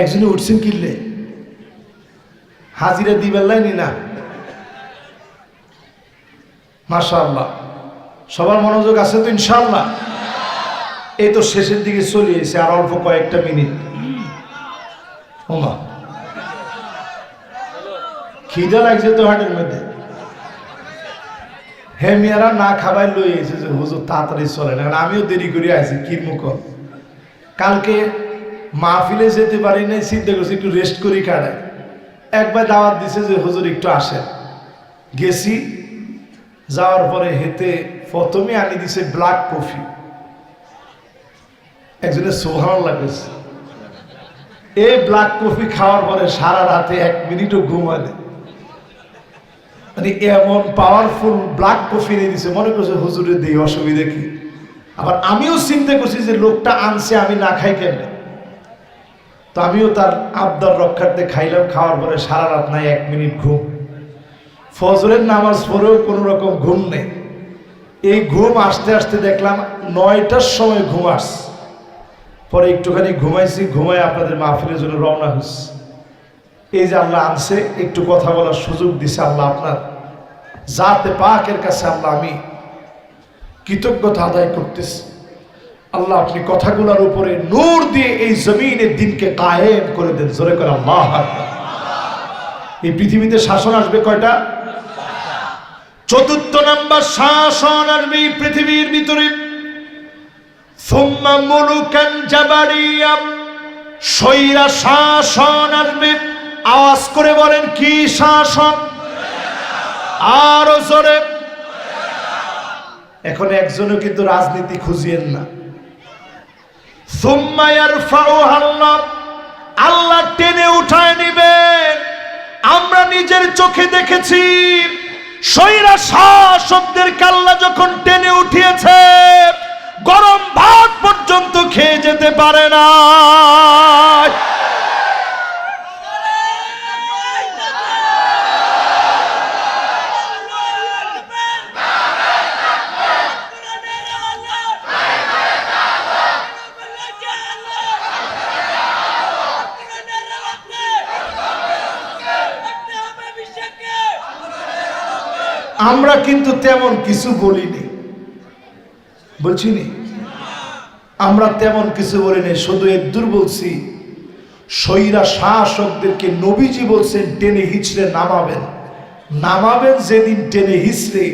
একজনে উঠছেন কিনলে হাজিরা দিবেন না? মাশাআল্লাহ, সবার মনোযোগ আছে তো ইনশাআল্লাহ? এই তো শেষের দিকে চলে এসে আর অল্প কয়েকটা মিনিট। ওমা খিদা লাগছে তো হাটের মধ্যে। হে মেয়েরা না খাবাই লই এসে যে হুজুর তাড়াতাড়ি চলে না, আমিও দেরি করে আইছি কি মুখ। কালকে মাহফিলে যেতে পারি নাই, চিন্তা করছি একটু রেস্ট করি কাটাই। একবার দাওয়াত দিছে যে হুজুর একটু আসেন, গেছি। যাওয়ার পরে হেতে প্রথমে আনি দিছে ব্ল্যাক কফি। একজনের সুবহানাল্লাহ কইছে। এই ব্ল্যাক কফি খাওয়ার পরে সারা রাতে 1 মিনিটও ঘুমালে, মানে এমন পাওয়ারফুল ব্ল্যাক কফি নিয়ে দিছে, মনে করছে হুজুরের দিয়ে অসুবিধা কি। আবার আমিও চিন্তা করছি যে লোকটা আনছে, আমি না খাই কেন। তো আমিও তার আবদার রক্ষার্থে খাইলাম। খাওয়ার পরে সারা রাত নাই 1 মিনিট ঘুম। ফজরের নামাজ পড়েও কোনো রকম ঘুম নেই। এই ঘুম আসতে আসতে দেখলাম 9টার সময় ঘুম আসছে। পরে একটুখানি ঘুমাইছি, ঘুমাই আপনাদের মাহফিলের জন্য রওনা হয়েছি। এই যে আল্লাহ আনছে, একটু কথা বলার সুযোগ দিছে আল্লাহ আপনার জাতে পাকের কাছে আল্লাহ আমি কৃতজ্ঞতা আদায় করতেছি। আল্লাহ আপনি কথাগুলোর উপরে নূর দিয়ে এই জমিনের দিনকে কায়েম করে দেন। জোরে করে আল্লাহ আকবার। এই পৃথিবীতে শাসন আসবে কয়টা? 4th নাম্বার শাসন আসবে এই পৃথিবীর ভিতরে। সুম্মা মুলুকান জাবারিয়া, স্বৈরা শাসন আসবে। আওয়াজ করে বলেন কি শাসন? আরো জোরে। এখন একজনও কিন্তু রাজনীতি খুঁজিয়েন না। সুম্মা ইয়ারফাউহা আল্লাহ, আল্লাহ টেনে উঠায় নিবেন। আমরা নিজের চোখে দেখেছি স্বৈরা শাসকদেরকে আল্লাহ যখন টেনে উঠিয়েছে, গরম ভাত পর্যন্ত খেয়ে যেতে পারে না। আমরা কিন্তু তেমন কিছু বলিনি, বলছি নি? আমরা তেমন কিছু বলিনি, শুধু এদুর বলছি স্বৈরা শাসকদেরকে নবীজি বলছেন টেনে হিচড়ে নামাবেন। নামাবেন যেদিন টেনে হিচড়ে,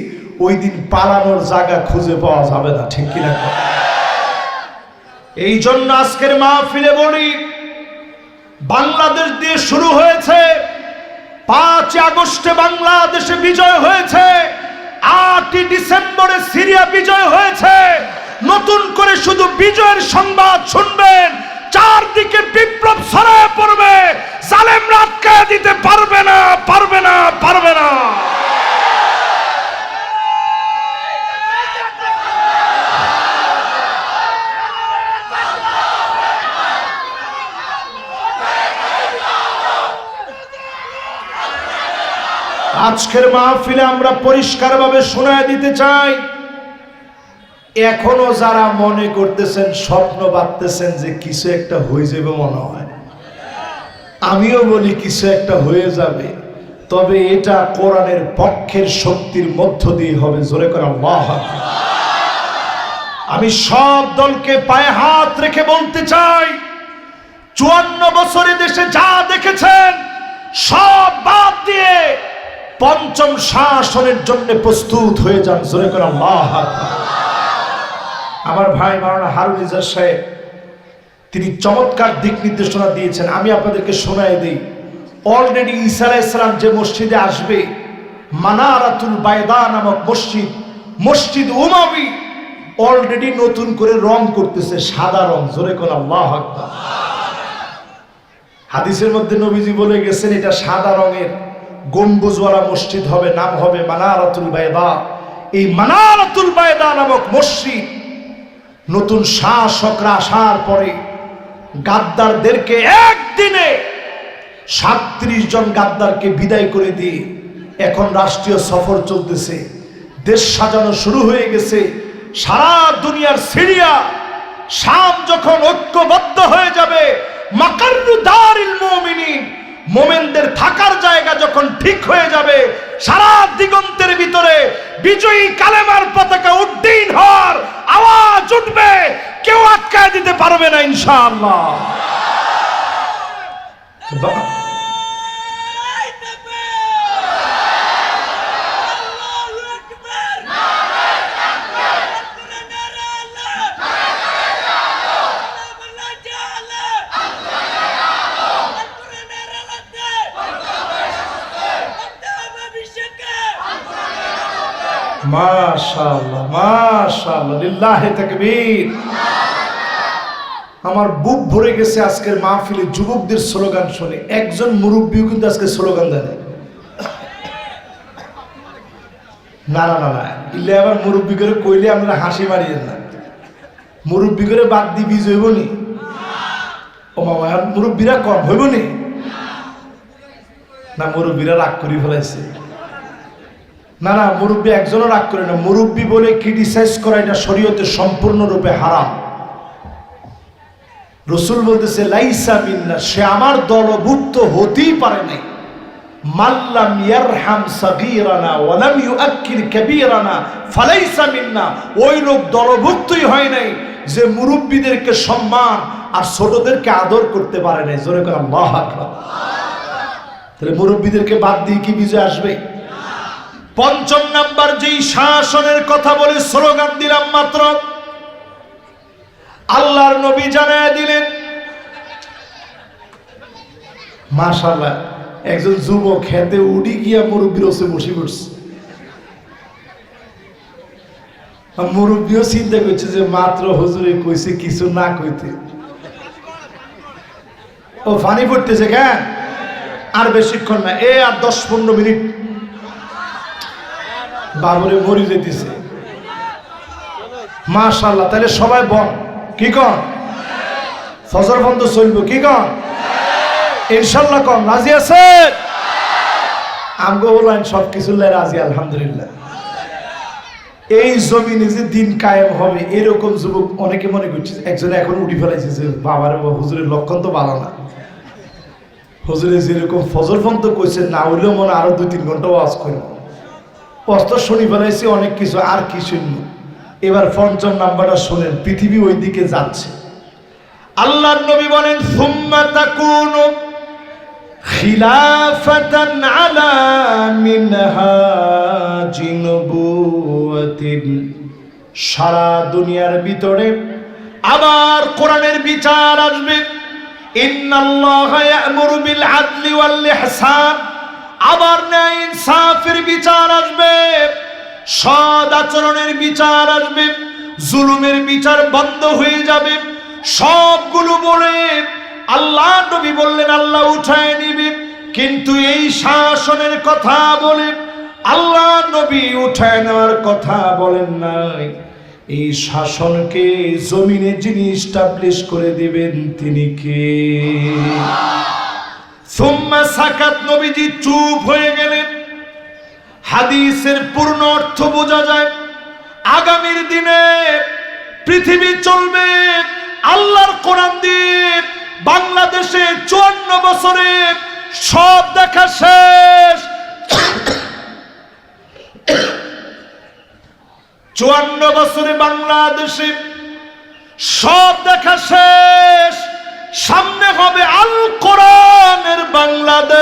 ওই দিন পালানোর জায়গা খুঁজে পাওয়া যাবে না। ঠিক কিনা? এই জন্য আজকের মাহফিলে বলি, বাংলাদেশ দিয়ে শুরু হয়েছে, 5 আগস্টে বাংলাদেশে বিজয় হয়েছে, 8 ডিসেম্বরে সিরিয়া বিজয় হয়েছে। নতুন করে শুধু বিজয়ের সংবাদ শুনবেন, চারদিকে বিপ্লব ছড়ায় পড়বে। জালেমরা আটকায় দিতে পারবে না, পারবে না, পারবে না। আজকের মাহফিলে আমরা পরিষ্কারভাবে শোনায় দিতে চাই, এখনো যারা মনে করতেছেন, স্বপ্ন বাঁধতেছেন যে কিছু একটা হয়ে যাবে, মনে হয়, আমিও বলি কিছু একটা হয়ে যাবে, তবে এটা কোরআনের পক্ষের শক্তির মধ্য দিয়ে হবে। জোরে করে আল্লাহু আকবার। আমি সব দলকে পায়ে হাত রেখে বলতে চাই, 54 বছরে দেশে যা দেখেছেন সব বাদ দিয়ে পঞ্চম শাসনের জন্য প্রস্তুত হয়ে যান। জোরে করে আল্লাহু আকবার। আমার ভাই মাওলানা হারুন ইজাজ সাহেব, তিনি চমৎকার দিক নির্দেশনা দিয়েছেন। আমি আপনাদেরকে শোনাই দিই। অলরেডি ঈসা আলাইহিস সালাম যে মসজিদে আসবে, মানারাতুল বায়দা নামক মসজিদ, মসজিদ উমাবি, অলরেডি নতুন করে রং করতেছে, সাদা রং। জোরে করে আল্লাহু আকবার। হাদিসের মধ্যে নবীজি বলে গেছেন এটা সাদা রঙের গম্বুজওয়ালা মসজিদ হবে, নাম হবে মানারাতুল বায়দা। এই মানারাতুল বায়দা নামক মসজিদ নতুন শাসকরা আসার পরে গাদ্দারদেরকে একদিনে 37 জন গাদ্দারকে বিদায় করে দিয়ে এখন রাষ্ট্রীয় সফর চলতেছে, দেশ সাজানো শুরু হয়ে গেছে। সারা দুনিয়ার সিরিয়া শাম যখন ঐক্যবদ্ধ হয়ে যাবে, মাকাররু দারিল মুমিনিন, মোমেনদের থাকার জায়গা যখন ঠিক হয়ে যাবে, সারা দিগন্তের ভিতরে বিজয়ী কালেমার পতাকা উড্ডীন হওয়ার আওয়াজ উঠবে, কেউ আটকায় দিতে পারবে না ইনশাআল্লাহ। মাশাআল্লাহ মাশাআল্লাহ, লিল্লাহি তাকবীর। আমার বুক ভরে গেছে আজকের মাহফিলে যুবকদের স্লোগান শুনে। একজন মুরব্বীও কিন্তু আজকে স্লোগান দেয় না। না না না, ইলে আবার মুরব্বী করে কইলে আমরা হাসি মারিয়েন না। মুরব্বী করে বাদ দি বীজ হইব নি? ও মামা, মুরব্বীরা কম হইব নি? না, মুরব্বীরা রাগ করে ফেলাইছে। না না, মুরব্বী একজনও রাগ করে না। মুরব্বী বলে ক্রিটিসাইজ করা এটা শরীয়তে সম্পূর্ণরূপে হারাম। রাসূল বলতেছে লাইসা মিন্না, সে আমার দলভুক্ত হতেই পারে নাই। মাল্লাম ইয়ারহাম সাগীরানা ওয়া লাম ইউআক্কির কাবীরানা ফালাইসা মিন্না, ওই লোক দলভুক্তই হয় নাই যে মুরব্বীদেরকে সম্মান আর ছোটদেরকে আদর করতে পারে নাই। জোরে করে আল্লাহু আকবার। তাহলে মুরব্বীদেরকে বাদ দিয়ে কি বিজয় আসবে? পঞ্চম নাম্বার যেই শাসনের কথা বলে স্লোগান দিলাম মাত্র, আল্লাহর নবী জানায় দিলেন। মাশাআল্লাহ, একজন যুবক খেতে উঠি গিয়া মুরব্বীর ওসে বসে পড়ছে। মুরব্বীও চিন্তা করছে যে মাত্র হুজুরে কইছে কিছু না কইতে। ও ফানি পড়তেছে কেন? আর বেশিক্ষণ না, আর 10-15 মিনিট বাবুরে মরি যেতেছে। মাশাআল্লাহ, তাহলে সবাই বল কি কন? ফজর বন্ধ চলবো কি কন? ইনশাআল্লাহ কন, রাজি আছে? আমগো বলেন সবকিছু রাজি আলহামদুলিল্লাহ। এই জমিনে যে দিন কায়েম হবে এরকম যুবক অনেকে মনে করছে। একজনে এখন উঠি ফেলাইছে যে বাবারে বাবা, হুজুরের লক্ষণ তো ভালো না। হুজুরে যেরকম ফজর বন্ধ কইছে, না হইলেও মনে আরো 2-3 ঘন্টা ওয়াজ করব। কষ্ট শুনি ফেলাইছি অনেক কিছু, আর কি শুনবো। এবার পঞ্চম নাম্বারটা শোনেন, পৃথিবী ওই দিকে যাচ্ছে। আল্লাহর নবী বলেন সুম্মা তাকুনু খিলাফাতান আলা মিনহাজি নবুওয়াতিন, সারা দুনিয়ার ভিতরে আবার কোরআনের বিচার আসবে। ইন্নাল্লাহা ইয়া'মুরু বিল আদলি ওয়াল ইহসান, আবার ন্যায় ইনসাফের বিচার আসবে, সৎ আচরণের বিচার আসবে, জুলুমের বিচার বন্ধ হয়ে যাবে। সবগুলো বলে আল্লাহ নবী বললেন আল্লাহ উঠায় নিবে। কিন্তু এই শাসনের কথা বলে আল্লাহ নবী উঠায় নেওয়ার কথা বলেন নাই। এই শাসনকে জমিনে যিনি এস্টাবলিশ করে দিবেন তিনি কে? সুম্মা সাকাত, নবীজি চুপ হয়ে গেলেন। হাদিসের পূর্ণ অর্থ বোঝা যায়, আগামীর দিনে পৃথিবী চলবে আল্লাহর কোরআন দিয়ে। বাংলাদেশে 54 বছরে সব দেখা শেষ। 54 বছরে বাংলাদেশে সব দেখা শেষ। সামনে হবে আল কোরআনের বাংলাদেশ।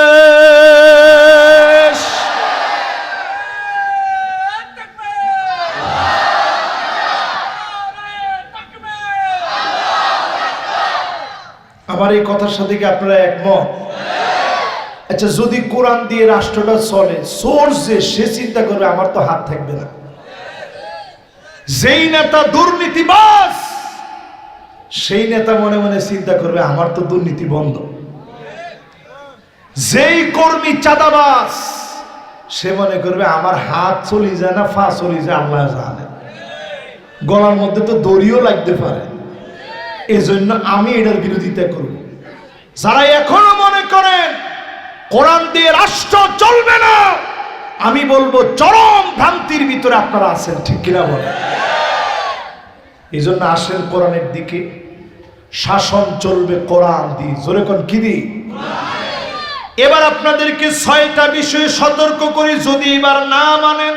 আমার এই কথার সাথে কি আপনারা একমত? আচ্ছা, যদি কোরআন দিয়ে রাষ্ট্রটা চলে, সোর্স যে সে চিন্তা করবে আমার তো হাত থাকবে না। যেই নেতা দুর্নীতিবাজ সেই নেতা মনে মনে চিন্তা করবে আমার তো দুর্নীতি বন্ধ। যেই কর্মী চাঁদাবাজ সে মনে করবে আমার হাত চলে যায় না ফা চলে যায় আল্লাহ জানে, গলার মধ্যে তো দড়িও লাগতে পারে। এজন্য আমি এটার বিরোধিতা করব। যারা এখনো মনে করেন কোরআন দিয়ে রাষ্ট্র চলবে না, আমি বলবো চরম ভ্রান্তির ভিতরে আপনারা আছেন, ঠিক কিনা বলেন? এই জন্য আসেন কোরআনের দিকে। শাসন চলবে কোরআন দিয়ে। জোরে কোন কি দি? এবার আপনাদেরকে 6টা বিষয়ে সতর্ক করি, যদি এবার না মানেন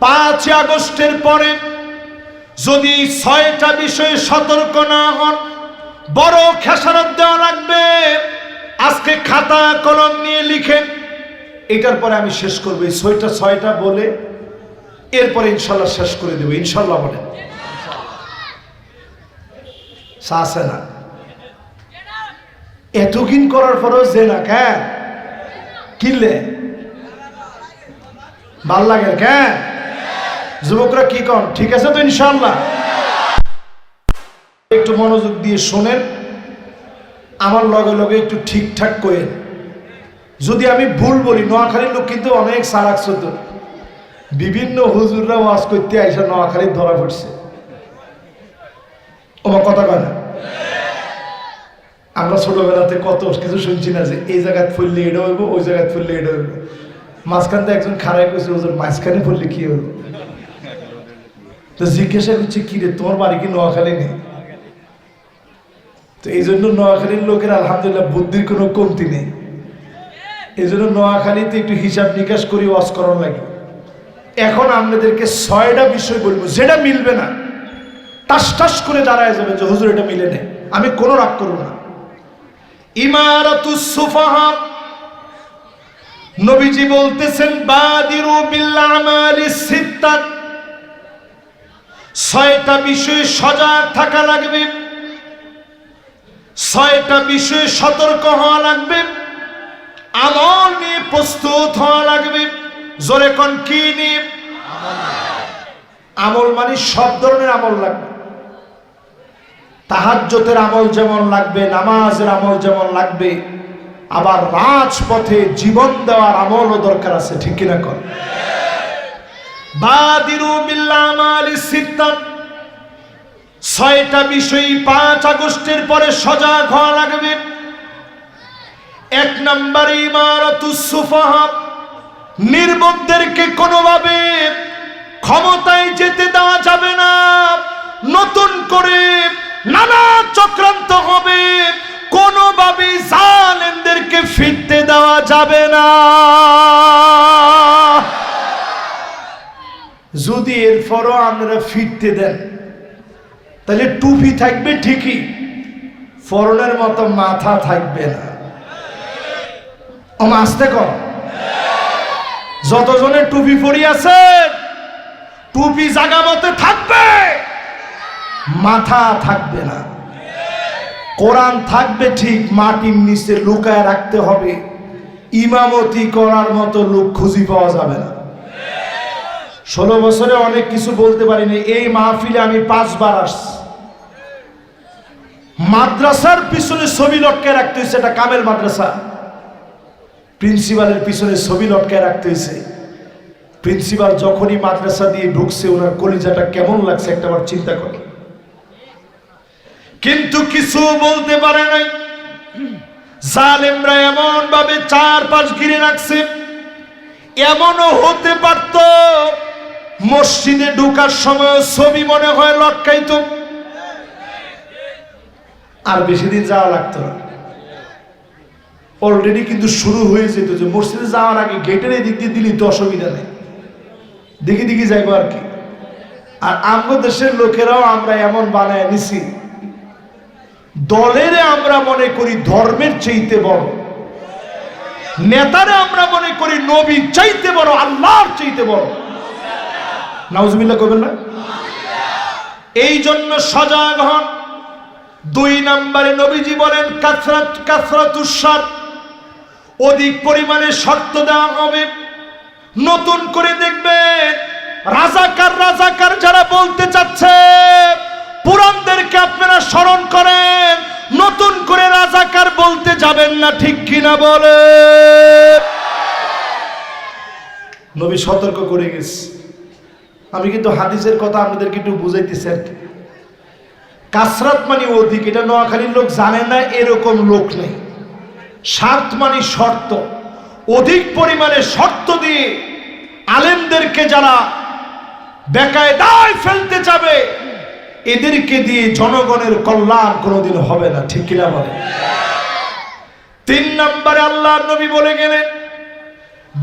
5 আগস্টের পরে যদি 6টা বিষয়ে সতর্ক না হন, বড় খেসারত দেওয়া লাগবে। আজকে খাতা কলম নিয়ে লিখেন। এটার পরে আমি শেষ করবো। এই 6টা বলে এরপরে ইনশাল্লাহ শেষ করে দেবো। ইনশাল্লাহ বলেন আছে না? এতদিন করার পরেও যে না কেন কিনলে ভাল লাগে কেন? যুবকরা কি কন, ঠিক আছে তো ইনশাআল্লাহ? একটু মনোযোগ দিয়ে শোনেন, আমার লগে লগে একটু ঠিকঠাক করেন। যদি আমি ভুল বলি, নোয়াখালীর লোক কিন্তু অনেক সারাক চতুর, বিভিন্ন হুজুররা ওয়াজ করতে আইসা নোয়াখালীর ধরা পড়ছে। আমার কথা কয় না? আমরা ছোটবেলাতে কত কিছু শুনছি না, যে এই জায়গায় ফুললে এটা হইব, ওই জায়গায় ফুললে এটা হইব। মাঝখান থেকে একজন খারাপ করছে, হুজুর মাঝখানে ফুললে কি হইব? তো জিজ্ঞাসা করছে, কি রে তোমার বাড়ি কি নোয়াখালী নেই? তো এই জন্য নোয়াখালীর লোকের আলহামদুলিল্লাহ বুদ্ধির কোনো কমতি নেই। এই জন্য নোয়াখালীতে একটু হিসাব নিকাশ করি ওয়াজ করার লাগে। এখন আপনাদেরকে 6টা বিষয় বলবো, যেটা মিলবে না টাস টাস করে দাঁড়ায় যাবে যে হুজুর এটা মিলে নেই, আমি কোনো রাগ করবো না। ইমারাতুস সুফাহা, নবীজি বলতেছেন বাদিরু বিল আমালি সিত্তাত, 6টা বিষয়ে সজাগ থাকা লাগবে, 6টা বিষয়ে সতর্ক হওয়া লাগবে, আমল নিয়ে প্রস্তুত হওয়া লাগবে। জোরে কোন কি নিয়ে? আমল মানে সব ধরনের আমল লাগবে। তাহাজ্জুদের আমল যেমন লাগবে, নামাজের আমল যেমন লাগবে, আবার রাজপথে জীবন দেওয়ার আমলও দরকার আছে, ঠিক কিনা কর? বাদিরু বিল আমালি সিত্তাত, 6টা বিষয় 5 আগস্টের পরে সজাগ হওয়া লাগবে। 1 নম্বর ইমারাতুস সুফাহা, নির্বোধদেরকে কোনোভাবে ক্ষমতায় যেতে দেওয়া যাবে না। নতুন করে নানা চক্রান্ত হবে, কোনোভাবে জালেমদেরকে ফিরতে দেওয়া যাবে না। যদি এরপরও আপনারা ফিরতে দেন, তাহলে টুপি থাকবে ঠিকই, ফরনের মতো মাথা থাকবে না। আসতে কর, যতজনের টুপি পরি আছে, টুপি জায়গা মতে থাকবে, মাথা থাকবে না। কোরআন থাকবে ঠিক, মাটির নিচে লুকায় রাখতে হবে, ইমামতি করার মতো লোক খুঁজে পাওয়া যাবে না। 16 বছরে অনেক কিছু বলতে পারিনি। এই মাহফিলে আমি 5 বার আসছি। মাদ্রাসার পিছনে ছবি লটকায় রাখতে হয়েছে, এটা কামেল মাদ্রাসা, প্রিন্সিপালের পিছনে ছবি লটকায় রাখতে হয়েছে। প্রিন্সিপাল যখনই মাদ্রাসা দিয়ে ঢুকছে, ওনার কলিজাটা কেমন লাগছে একটাবার চিন্তা করে। কিন্তু কিছু বলতে পারে নাই। জালেমরা এমন ভাবে 4-5 ঘিরে রাখছে, এমনও হতে পারত মসজিদে ঢোকার সময় ছবি মনে হয় লটকাইতো, আর বেশি দিন যাওয়া লাগতো না। অলরেডি কিন্তু শুরু হয়ে যেত, যে মসজিদে যাওয়ার আগে গেটের এই দিক দিয়ে দিলি তো অসুবিধা নেই, দেখি দেখি যাইবো আর কি। আর আমাদের দেশের লোকেরাও আমরা এমন বানায় নিছি, দলের আমরা মনে করি ধর্মের চাইতে বড়, নেতারে আমরা মনে করি নবীর চাইতে বড়, আল্লাহর চাইতে বড়। নাউজুবিল্লাহ করবেন না? এই জন্য সজাগ হন। 2 নম্বরে নবীজি বলেন কাসরাতুস শার, অধিক পরিমাণে শর্ত দেওয়া হবে। নতুন করে দেখবেন রাজাকার যারা বলতে চাচ্ছে, পুরানদেরকে আপনারা স্মরণ করেন, নতুন করে রাজাকার বলতে যাবেন না, ঠিক কিনা বলে? নবী সতর্ক করে গেছে। আমি কিন্তু হাদিসের কথা আপনাদেরকে একটু বুঝাইতেছি আর কি। কাসরাত মানে অধিক, এটা নোয়াখালীর লোক জানে না, এরকম লোক নেই। শর্ত মানে শর্ত, অধিক পরিমাণে শর্ত দিয়ে আলেমদেরকে যারা বেকায়দায় ফেলতে যাবে, এদেরকে দিয়ে জনগণের কল্যাণ কোনোদিন হবে না, ঠিক কিনা বলে? 3 নম্বরে আল্লাহর নবী বলে গেলেন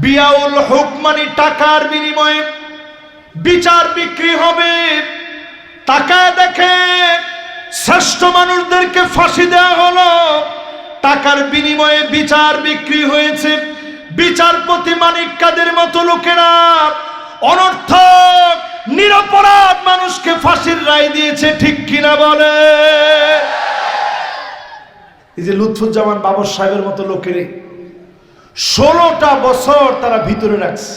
বিয়াউল হুকম মানে টাকার বিনিময়ে বিচার বিক্রি হবে। টাকায় দেখে শ্রেষ্ঠ মানুষদেরকে ফাঁসি দেওয়া হলো, টাকার বিনিময়ে বিচার বিক্রি হয়েছে। বিচারপতি মানিক কাদের মতো লোকেরা অনর্থক নিরপরাধ মানুষকে ফাঁসির রায় দিয়েছে, ঠিক কিনা বলে? এই যে লুৎফুজ্জামান বাবর সাহেবের মতো লোকেরে 16টা বছর তারা ভিতরে রাখছে।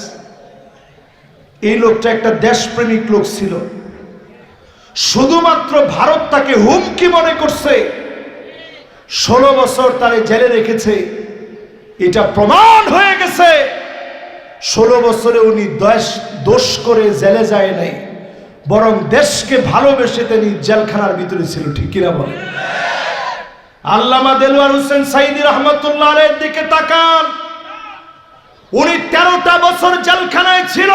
এই লোকটা একটা দেশপ্রেমিক লোক ছিল। শুধুমাত্র ভারত তাকে হুমকি মনে করছে, 16 বছর তারে জেলে রেখেছে। এটা প্রমাণ হয়ে গেছে 16 বছরে উনি দোষ করে জেলে যায় নাই, বরং দেশকে ভালোবেসে তিনি জেলখানার ভিতরে ছিল। ঠিক কিনা বলে? আল্লামা দেলোয়ার হোসেন সাইদি রহমতুল্লাহ আলাইহির দিকে তাকান। উনি 13টা বছর জেলখানায় ছিল।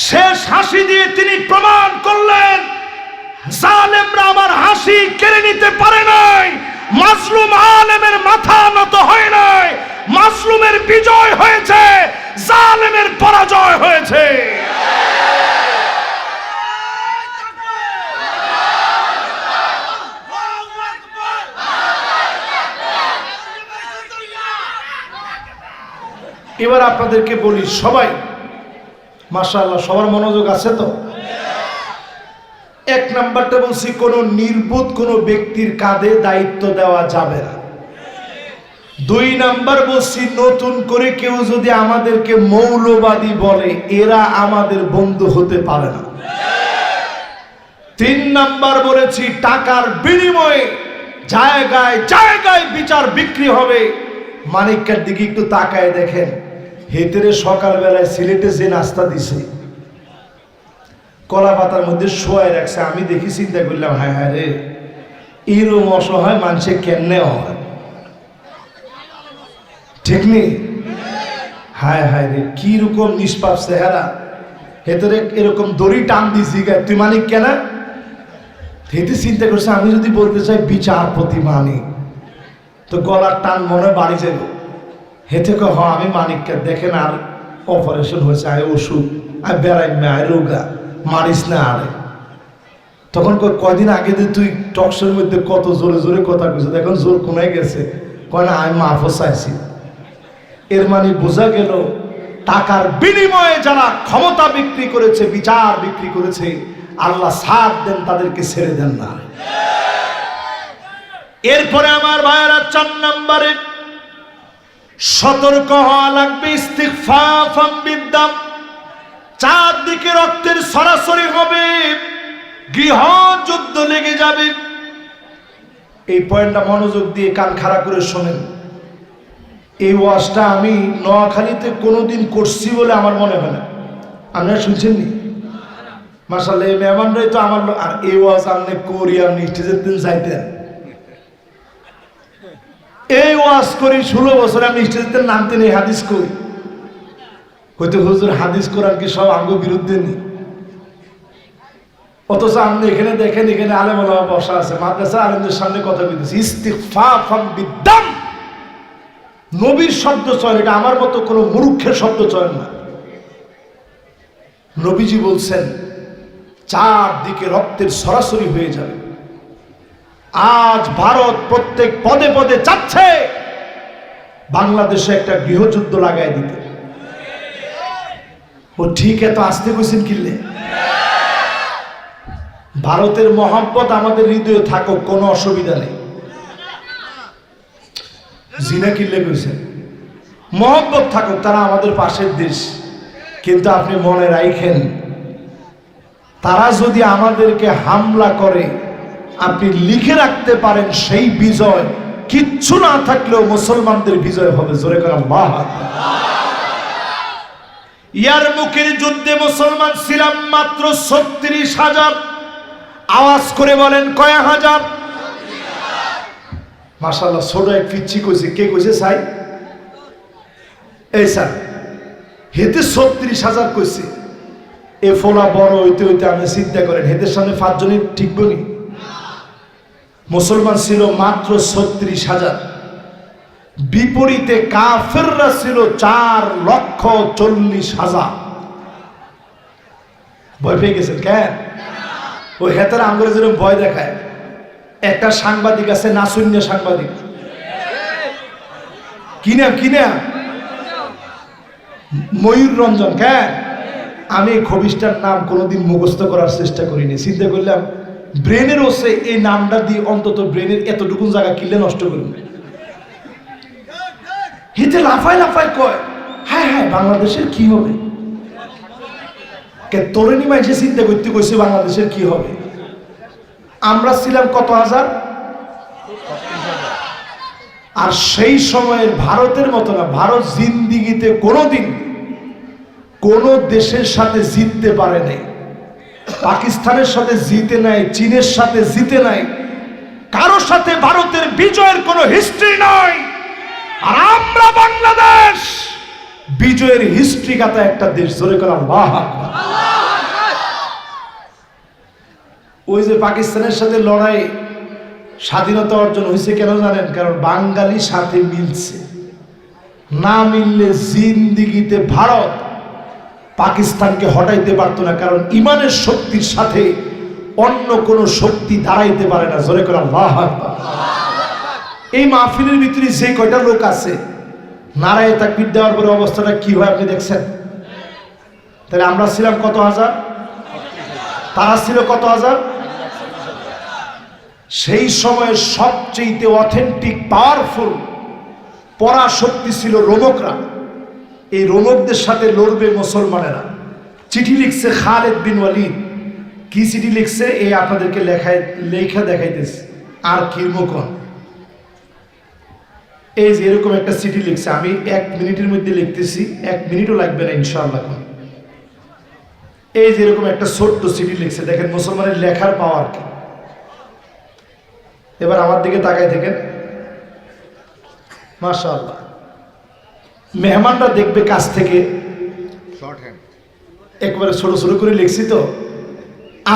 শেষ হাসি দিয়ে তিনি প্রমাণ করলেন, জালেমরা আমার হাসি কেড়ে নিতে পারে নাই। মাজলুম আলেমের মাথা নত হয় নাই। মাজলুমের বিজয় হয়েছে, জালেমের পরাজয় হয়েছে। এবার আপনাদেরকে বলি, সবাই মাশাআল্লাহ সবার মনোযোগ আছে তো? এক নাম্বারটা বলছি, কোন নির্বোধ কোন ব্যক্তির কাঁধে দায়িত্ব দেওয়া যাবে না। 2 নাম্বার বলছি, নতুন করে কেউ যদি আমাদেরকে মৌলবাদী বলে, এরা আমাদের বন্ধু হতে পারে না। 3 নাম্বার বলেছি, টাকার বিনিময়ে জায়গায় জায়গায় বিচার বিক্রি হবে। মানিককার দিকে একটু তাকায় দেখেন, হেতেরে সকালবেলায় সিলেটে যে নাস্তা দিছে, কলা পাতার মধ্যে শোয়াই রাখছে। আমি দেখি চিন্তা করলাম, হায় হায় রে, এরম অসহায় মানুষে কেমনে হয়? ঠিক নেই? হায় হায় রে, কি রকম নিষ্পাপ চেহারা। হেতেরে এরকম দড়ি টান দিছি, তুই মানিক কেনা? হেতে চিন্তা করছে, আমি যদি বলতে চাই বিচারপতি মানিক, তো গলার টান মনে বাড়ি যাবে। হেতে হ, আমি মানিককে দেখেন, আর অপারেশন হয়েছে, আয় ওষুধ, আর বেড়াই আয় রোগা, মারিস না আরে। তখন কয়দিন আগে যে তুই টকশোর মধ্যে কত জোরে জোরে কথা কইছিস, এখন জোর কোনায় গেছে, কয় না আমি মাফও চাইছি। এর মানে বোঝা গেল, টাকার বিনিময়ে যারা ক্ষমতা বিক্রি করেছে, বিচার বিক্রি করেছে, আল্লাহ সাথ দেন, তাদেরকে ছেড়ে দেন না। এরপরে আমার ভাইয়েরা 4 নম্বরে সতর্ক হওয়া লাগবে, ইস্তিগফাফাম বিদ্দাম। চারদিকে রক্তের সরাসরি হবে, গৃহ যুদ্ধ লেগে যাবে। এই পয়েন্টটা মনোযোগ দিয়ে কান খাড়া করে শোনেন। এই ওয়াজটা আমি নোয়াখালীতে কোনোদিন করছি বলে আমার মনে হয় না। আপনারা শুনছেন নি? মাশাআল্লাহ, এই মেহমানরাই তো আমার। আর এই ওয়াজ আপনি করি, আপনি স্টেজের দিন যাইতেন। এই ওয়াজ করি 16 বছরে, আমি স্টেজের নামতে নেই, হাদিস করি। হয়তো হুজুর হাদিস কোরআন কি সব আঙ্গ বিরুদ্ধে নেই? অথচ আপনি এখানে দেখেন, এখানে আলেম ওলামা বসা আছে, মাদ্রাসা আলেমদের সামনে কথা বলতেছি। ইস্তিগফাফাম বিদ্দাম, নবীর শব্দ চয়ন, এটা আমার মতো কোনো মূর্খের শব্দ চয়ন না। নবীজি বলছেন, চারদিকে রক্তের সরাসরি হয়ে যাবে। আজ ভারত প্রত্যেক পদে পদে চাচ্ছে বাংলাদেশে একটা গৃহযুদ্ধ লাগাই দিতে। ও ঠিক, এত আসতে কইছেন কিনলে? ভারতের মহব্বত আমাদের হৃদয়ে থাকুক, কোনো অসুবিধা নেই। জিনা কিনলে কইছেন, মহব্বত থাকুক, তারা আমাদের পাশের দেশ। কিন্তু আপনি মনে রাখেন, তারা যদি আমাদেরকে হামলা করে, আপনি লিখে রাখতে পারেন, সেই বিজয় কিচ্ছু না থাকলেও মুসলমানদের বিজয় হবে। জোরে করে আল্লাহু আকবার। ইয়ারমুকের যুদ্ধে মুসলমান ছিলাম মাত্র 36,000। আওয়াজ করে বলেন কয় হাজার? মাশাআল্লাহ, ছোট এক পিচ্ছি কইছে। কে কইছে? সাই এই স্যার, হেতে 36,000 কইছে। এ ফোলা বড় হইতে হইতে আপনি চিন্তা করেন, হেদের সামনে 5 জনের ঠিক বলি। মুসলমান ছিল মাত্র 36,000, বিপরীতে কাফেররা ছিল 4,40,000। ভয় পেয়ে গেছেন কেন? ওই হেতারা আঙ্গুলে যেরকম ভয় দেখায়। একটা সাংবাদিক আছে, নাসুন্নিয়া সাংবাদিক, কিনা ময়ূর রঞ্জন। কেন? আমি খবিসটার নাম কোনোদিন মুখস্থ করার চেষ্টা করিনি। চিন্তা করলাম, ব্রেনের ওসে এই নামটা দিয়ে অন্তত ব্রেনের এতটুকু জায়গা কিনলে নষ্ট করবে। হেতে লাফায় লাফায় কয়, হ্যাঁ হ্যাঁ, বাংলাদেশের কি হবে? কে তরুণী মাইসে চিন্তা করতে কইছে বাংলাদেশের কি হবে। আমরা ছিলাম কত হাজার, আর সেই সময়ের ভারতের মতো না। ভারত জিন্দিগিতে কোনোদিন কোন দেশের সাথে জিততে পারে নাই, পাকিস্তানের সাথে জিতে নাই, চীনের সাথে জিতে নাই, কারোর সাথে ভারতের বিজয়ের কোনো হিস্ট্রি নাই। আর আমরা বাংলাদেশ বিজয়ের হিস্ট্রি গাথা একটা দেশ। জোরে করে আল্লাহু আকবার। ওই যে পাকিস্তানের সাথে লড়াই স্বাধীনতা অর্জন হয়েছে কেন জানেন? কারণ বাঙালি সাথে মিলছে, না মিললে জিন্দিগিতে ভারত পাকিস্তানকে হটাইতে পারতো না। কারণ ইমানের শক্তির সাথে অন্য কোনো শক্তি দাঁড়াইতে পারে না। জোরে করে আল্লাহু আকবার। এই মাহফিলের ভিতরে যে কয়টা লোক আছে, নারায়ে তাকবীর দেওয়ার পরে অবস্থাটা কি হয় আপনি দেখছেন? তাহলে আমরা ছিলাম কত হাজার, তারা ছিল কত হাজার। সেই সময়ের সবচেয়ে অথেন্টিক পাওয়ারফুল পরাশক্তি ছিল রোমকরা। এই রোমকদের সাথে লড়বে মুসলমানেরা। চিঠি লিখছে খালিদ বিন ওয়ালিদ। কি চিঠি লিখছে? এই আপনাদেরকে লেখা দেখাইতেছে। আর কি মুখন এই যে এরকম একটা চিঠি লিখছে। আমি 1 মিনিটের মধ্যে লিখতেছি, 1 মিনিটও লাগবে না ইনশাআল্লাহ। এই যে এরকম একটা ছোট্ট চিঠি লিখছে। দেখেন মুসলমানের লেখার পাওয়ার কি। এবার আমার দিকে তাকায় দেখেন, মাশাআল্লাহ। মেহমানরা দেখবে কাছ থেকে, একবারে ছোট ছোট করে লিখছি তো।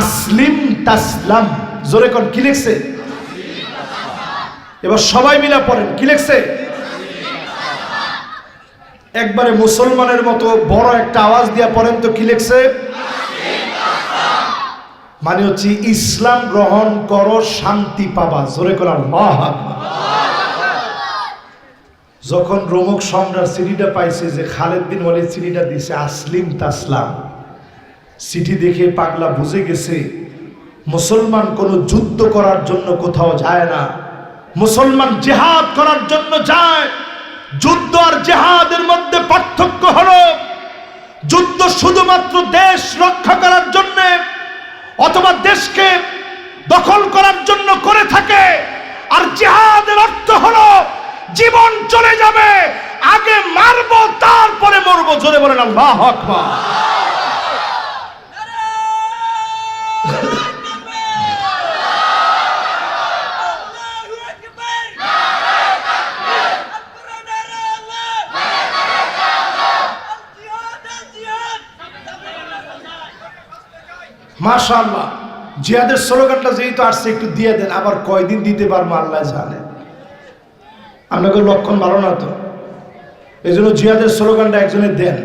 আসলিম তাসলাম। জোরে কোন কি লিখছে? এবার সবাই মিলা পড়েন কি লিখছে। একবারে মুসলমানের মতো বড় একটা আওয়াজ দিয়া পড়েন তো কি লিখছে। মানে হচ্ছে ইসলাম গ্রহণ করো, শান্তি পাবা। জোরে করে আল্লাহু আকবার। যখন রোমক সম্রাট চিঠিটা পাইছে যে খালিদ বিন ওয়ালিদ চিঠিটা দিছে আসলিম তাসলাম, চিঠি দেখে পাগলা বুঝে গেছে মুসলমান কোনো যুদ্ধ করার জন্য কোথাও যায় না, মুসলমান জিহাদ করার জন্য যায়। যুদ্ধ আর জিহাদের মধ্যে পার্থক্য হলো, যুদ্ধ শুধুমাত্র দেশ রক্ষা করার জন্য অথবা দেশকে দখল করার জন্য করে থাকে, আর জিহাদের অর্থ হলো জীবন চলে যাবে, আগে মারবো তারপরে মরবো। জোরে বলেন আল্লাহু আকবার। মাশাআল্লাহ। জিহাদের স্লোগানটা যেহেতু আসছে একটু দিয়ে দেন। আবার কয়দিন দিতে পারবো আল্লাহ জানে। আপনাকে লক্ষণ ভালো না তো, এই জন্য জিহাদের স্লোগানটা একজনে দেন।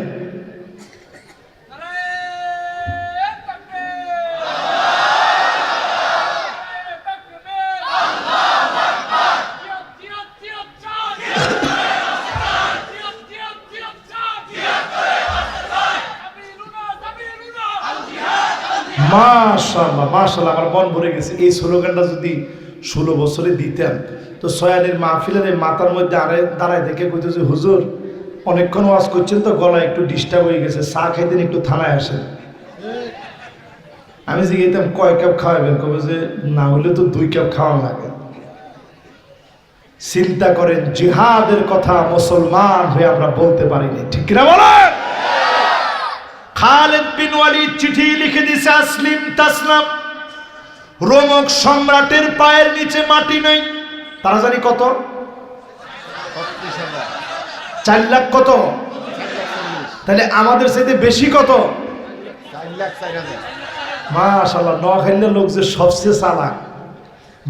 মাশাআল্লাহ মাশাআল্লাহ, আমার মন ভরে গেছে। এই স্লোগানটা যদি 16 বছরে দিতেন তো সয়ানের মাহফিলের মাথার মধ্যে আরে দাঁড়ায় দেখে কইতো যে হুজুর অনেকক্ষণ ওয়াজ করছেন তো গলা একটু ডিস্টার্ব হয়ে গেছে, চা খাইতেন, একটু থানায় আসেন। আমি জিজ্ঞেতাম কয় কাপ খাওয়াবেন? কবে যে না হলে তো 2 কাপ খাওয়া লাগে। চিন্তা করেন জিহাদের কথা মুসলমান হয়ে আমরা বলতে পারিনি, ঠিক কিনা বলেন? খালিদ বিন ওয়ালিদ চিঠি লিখে দিছে আসলিম তাসলাম। রোমক সম্রাটের পায়ের নিচে মাটি নেই। তারা জানি কত? 4 লাখ। কত? তাহলে আমাদের চাইতে বেশি কত? 4,04,000। মাশাআল্লাহ। নোয়াখালীর লোক যে সবচেয়ে চালাক।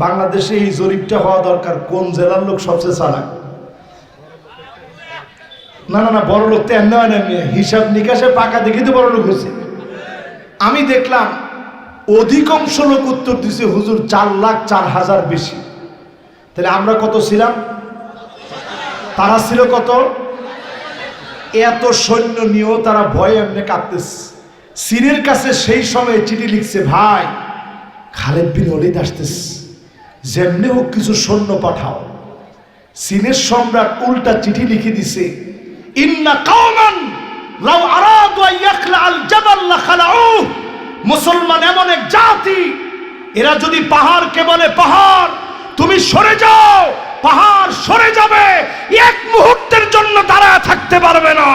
বাংলাদেশে এই জরিপটা হওয়া দরকার, কোন জেলার লোক সবচেয়ে চালাক। না না না, বড় লোক তো এমন হয় না, হিসাব নিকাশে পাকা দেখে তো বড় লোক হয়েছে। আমি দেখলাম অধিকাংশ লোক উত্তর দিছে হুজুর 4,04,000 বেশি। তাহলে আমরা কত ছিলাম? তারা ছিল কত? এত সৈন্য নিয়েও তারা ভয়ে এমনি কাঁপতেছে। সিনের কাছে সেই সময় চিঠি লিখছে, ভাই খালিদ বিন ওয়ালিদ আসতেছে, যেমনি হোক কিছু সৈন্য পাঠাও। সিনের সম্রাট উল্টা চিঠি লিখে দিছে, ইন্না কওমান লাউ আরাদু আন ইয়াখলা আল জাবাল লাখালাউ, মুসলমান এমন এক জাতি, এরা যদি পাহাড়কে বলে পাহাড় তুমি সরে যাও, পাহাড় সরে যাবে, এক মুহূর্তের জন্য দাঁড়ায় থাকতে পারবে না।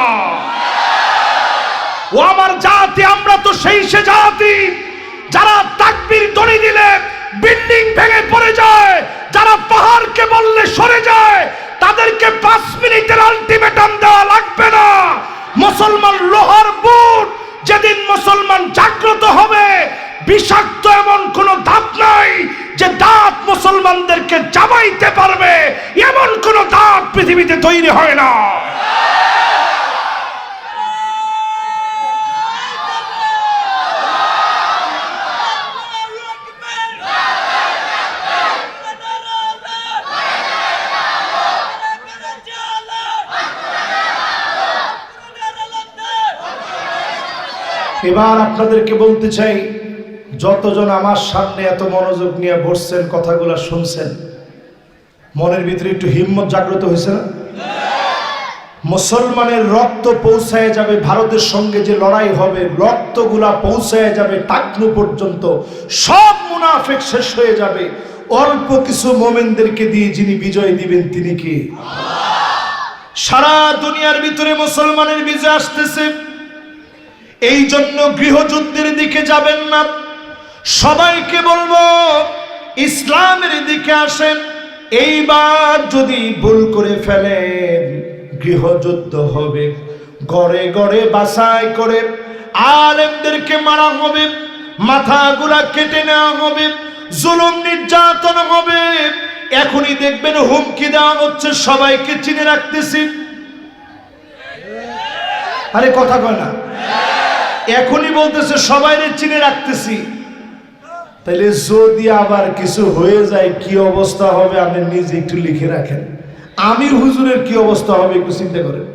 ও আমার জাতি, আমরা তো সেই সে জাতি যারা তাকবীর ধ্বনি দিলে বিল্ডিং ভেঙে পড়ে যায়, যারা পাহাড়কে বললে সরে যায়, তাদেরকে 5 মিনিটের আলটিমেটাম দেওয়া লাগবে না। মুসলমান লোহার বুট, যেদিন মুসলমান জাগ্রত হবে, বিষাক্ত এমন কোন দাঁত নাই যে দাঁত মুসলমানদেরকে চাবাইতে পারবে, এমন কোন দাঁত পৃথিবীতে তৈরি হয় না। এবার আপনাদেরকে বলতে চাই, যতজন আমার সামনে এত মনোযোগ নিয়ে বসছেন, কথাগুলো শুনছেন, মনের ভিতরে একটু হিম্মত জাগ্রত হয়েছে না? মুসলমানের রক্ত পৌঁছায় যাবে, ভারতের সঙ্গে যে লড়াই হবে, রক্তগুলা পৌঁছায় যাবে টাকনু পর্যন্ত, সব মুনাফিক শেষ হয়ে যাবে। অল্প কিছু মোমেনদেরকে দিয়ে যিনি বিজয় দিবেন তিনি কি? সারা দুনিয়ার ভিতরে মুসলমানের বিজয় আসতেছে। এই জন্য গৃহযুদ্ধের দিকে যাবেন না, সবাইকে বলবো ইসলামের দিকে আসেন। এইবার যদি ভুল করে ফেলেন, গৃহযুদ্ধ হবে, গড়ে গড়ে বাছাই করে আলেমদেরকে মারা হবে, মাথাগুলা কেটে নেওয়া হবে, জুলুম নির্যাতন হবে। এখনই দেখবেন হুমকি দেওয়া হচ্ছে, সবাইকে চিনে রাখতেছি। আরে কথা কয় না, এখনই বলতেছে সবাইকে চিনে রাখতেছি। তাহলে যদি আবার কিছু হয়ে যায় কি অবস্থা হবে আপনি নিজে একটু লিখে রাখেন। আমির হুজুরের কি অবস্থা হবে একটু চিন্তা করেন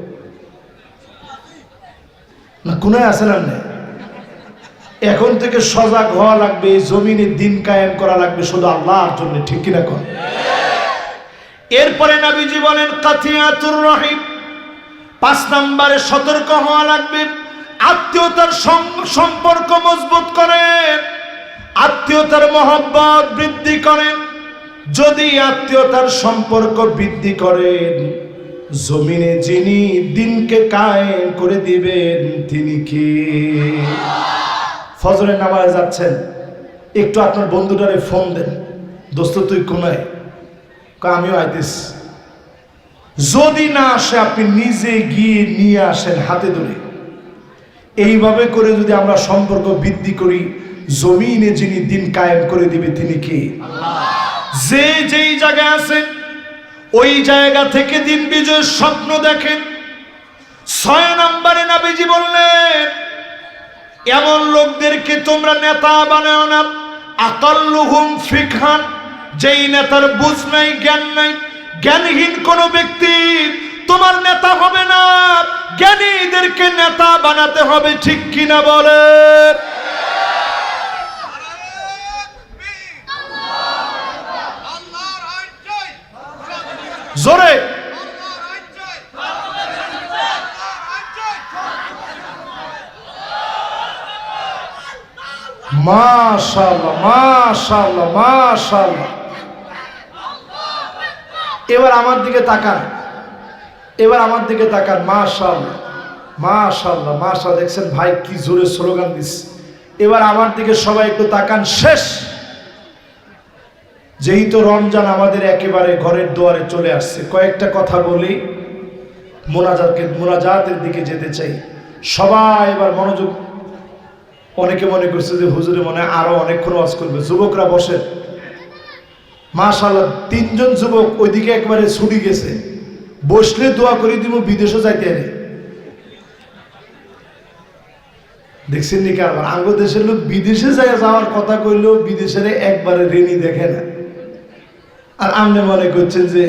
না। কোনায় আছেন আপনি? এখন থেকে সজাগ হওয়া লাগবে, এই জমিনে দিন কায়েম করা লাগবে শুধু আল্লাহর জন্য, ঠিক কিনা কোন? এরপরে নবীজি বলেন কাতিয়াতুর রহিম, 5 নম্বরে সতর্ক হওয়া লাগবে। আত্মীয়তার সম্পর্ক মজবুত করেন, আত্মীয়তার মহব্বত বৃদ্ধি করেন। যদি আত্মীয়তার সম্পর্ক বৃদ্ধি করেন, জমিনে যিনি দিনকে কায়েম করে দিবেন তিনি কি? ফজরের নামাজে যাচ্ছেন, একটু আপনার বন্ধুটারে ফোন দেন, দোস্ত তুই কোনায়? আমিও আইতেছি। যদি না আসে আপনি নিজে গিয়ে নিয়ে আসেন হাতে ধরে। এইভাবে করে যদি আমরা সম্পর্ক বৃদ্ধি করি, জমিনে যিনি দিন কায়েম করে দিবে তিনি কি? যে যেই জায়গায় আছেন ওই জায়গা থেকে দিন বিজয়ের স্বপ্ন দেখেন। 6 নম্বরে নবীজি বললেন, এমন লোকদেরকে তোমরা নেতা বানাও না, আকাল্লুহুম ফিকহান, যেই নেতার বুঝ নাই, জ্ঞান নাই। জ্ঞানহীন কোন ব্যক্তি তোমার নেতা হবে না, জ্ঞানীদেরকে নেতা বানাতে হবে, ঠিক কিনা বলেন? জোরে মাশাআল্লাহ, মাশাআল্লাহ, মাশাআল্লাহ। এবার আমার দিকে তাকান, এবার আমার দিকে তাকান। মাশাআল্লাহ, মাশাআল্লাহ, মাশাআল্লাহ। দেখছেন ভাই কি জোরে স্লোগান দিচ্ছে। এবার আমার দিকে সবাই একটু তাকান। শেষ, যেহেতু রমজান আমাদের একেবারে ঘরের দুয়ারে চলে আসছে, কয়েকটা কথা বলি, মোনাজাতের দিকে যেতে চাই। সবাই এবার মনোযোগ। অনেকে মনে করছে যে হুজুরে মনে হয় আরো অনেকক্ষণ ওয়াজ করবে। যুবকরা বসে। মাশাআল্লাহ, 3 জন যুবক ওইদিকে একবারে ছুটি গেছে, বসলে দোয়া করে দিব বিদেশে যাইতে আরে। দেখছেন নি কারবার? আঙ্গ দেশের লোক বিদেশে যাওয়ার কথা কইলেও বিদেশের একবারে রেনি দেখে না। আর আপনি মনে করছেন যে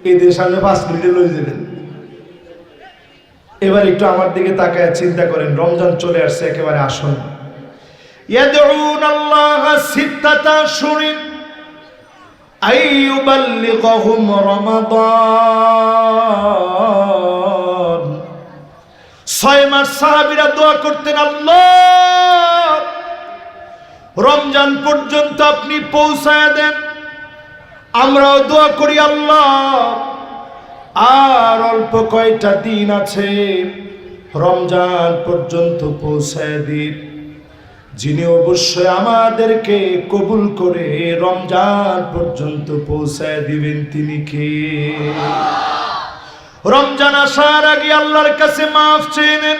এই দেশ আপনি 5 মিনিটে লয়ে যাবেন। এবার একটু আমার দিকে তাকায় চিন্তা করেন, রমজান চলে আসছে একেবারে আসন্ন। ইয়াদউনাল্লাহ সিত্তাতা শুরিন আইয়ুবাল্লিগুহুম রমাদান। 6 মাস সাহাবীরা দোয়া করতেন, আল্লাহ রমজান পর্যন্ত আপনি পৌঁছায় দেন। আমরাও দোয়া করি, আল্লাহ আর অল্প কয়টা দিন আছে, রমজান পর্যন্ত পৌঁছায় দিন। যিনি অবশ্যই আমাদেরকে কবুল করে রমজান পর্যন্ত পৌঁছায় দিবেন তিনি কে? রমজান আসার আগে আল্লাহর কাছে মাফ চেয়ে নেন।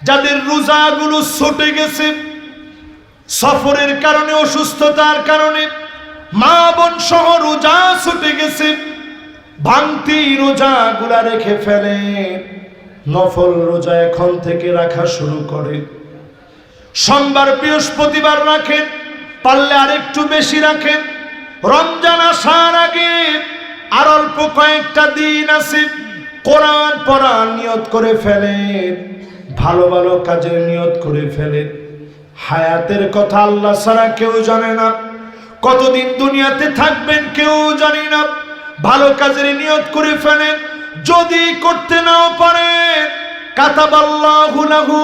যাদের রোজাগুলো ছুটে গেছে, সফরের কারণে, অসুস্থতার কারণে মা বোন সহ রোজা ছুটে গেছে, ভাঙতি রোজাগুলা রেখে ফেলে, নফল রোজা এখন থেকে রাখা শুরু করে। সোমবার বৃহস্পতিবার রাখেন, পারলে আর একটু বেশি রাখেন। রমজান আসার আগে আর অল্প কয়েকটা দিন আছে, কোরআন পড়ার নিয়ত করে ফেলেন, ভালো ভালো কাজের নিয়ত করে ফেলেন। হায়াতের কথা আল্লাহ ছাড়া কেউ জানে না, কতদিন দুনিয়াতে থাকবেন কেউ জানি না। ভালো কাজের নিয়ত করে ফেলেন। যদি করতে নাও পারেন, কাতাবাল্লাহু লাহু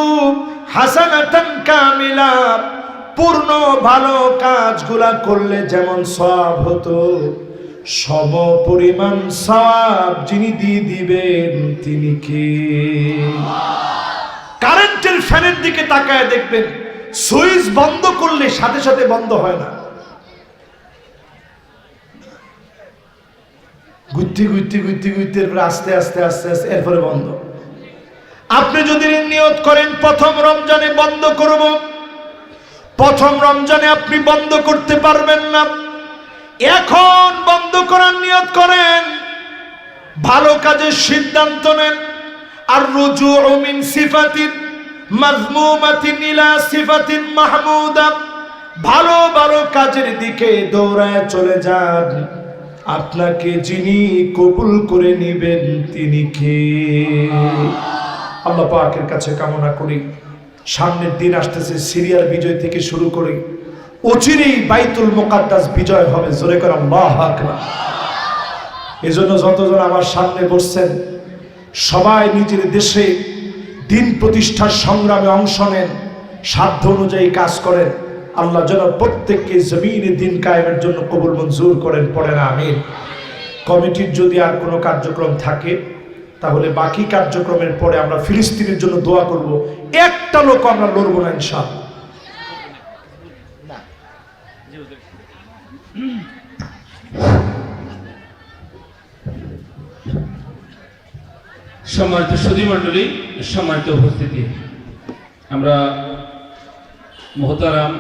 হাসানাতান কামিলা, পূর্ণ ভালো কাজগুলা করলে যেমন সওয়াব হতো, সম পরিমাণ সওয়াব যিনি দিয়ে দিবেন তিনি কে? কারেন্টের ফ্যানের দিকে তাকায় দেখবেন, সুইচ বন্ধ করলে সাথে সাথে বন্ধ হয় না, গুত্তি গুত্তি গুত্তি গুত্তি আস্তে আস্তে আস্তে আস্তে এরপরে বন্ধ। আপনি যদি নিয়ত করেন প্রথম রমজানে বন্ধ করব, প্রথম রমজানে আপনি বন্ধ করতে পারবেন না। এখন বন্ধ করার নিয়ত করেন, ভালো কাজের সিদ্ধান্ত নেন। আর রুজুউ মিন সিফাতিন মাযমুমাতিন ইলা সিফাতিন মাহমুদা, ভালো ভালো কাজের দিকে দৌড়ায় চলে যান। আপনাকে যিনি কবুল করে নেবেন তিনি কে? আল্লাহ পাকের কাছে কামনা করি, সামনের দিন আসতেছে, সিরিয়ার বিজয় থেকে শুরু করে অচিরেই বাইতুল মুকাদ্দাস বিজয় হবে। জোরে করে আল্লাহু আকবার। এজন্য যতজন আমার সামনে বসছেন সবাই নিজের দেশে দিন প্রতিষ্ঠার সংগ্রামে অংশ নেন, সাধ্য অনুযায়ী কাজ করেন। আল্লাহ যেন প্রত্যেককে জমিনে দিন কায়েমের জন্য কবুল মঞ্জুর করেন, পড়েন আমিন। কমিটির যদি আর কোনো কার্যক্রম থাকে তাহলে বাকি কার্যক্রমের পরে আমরা ফিলিস্তিনের জন্য দোয়া করব। একটা লোক আমরা লড়ব না ইনশাআল্লাহ। সম্মানিত সুধী মণ্ডলী, সম্মানিত উপস্থিতি, আমরা মোহতারাম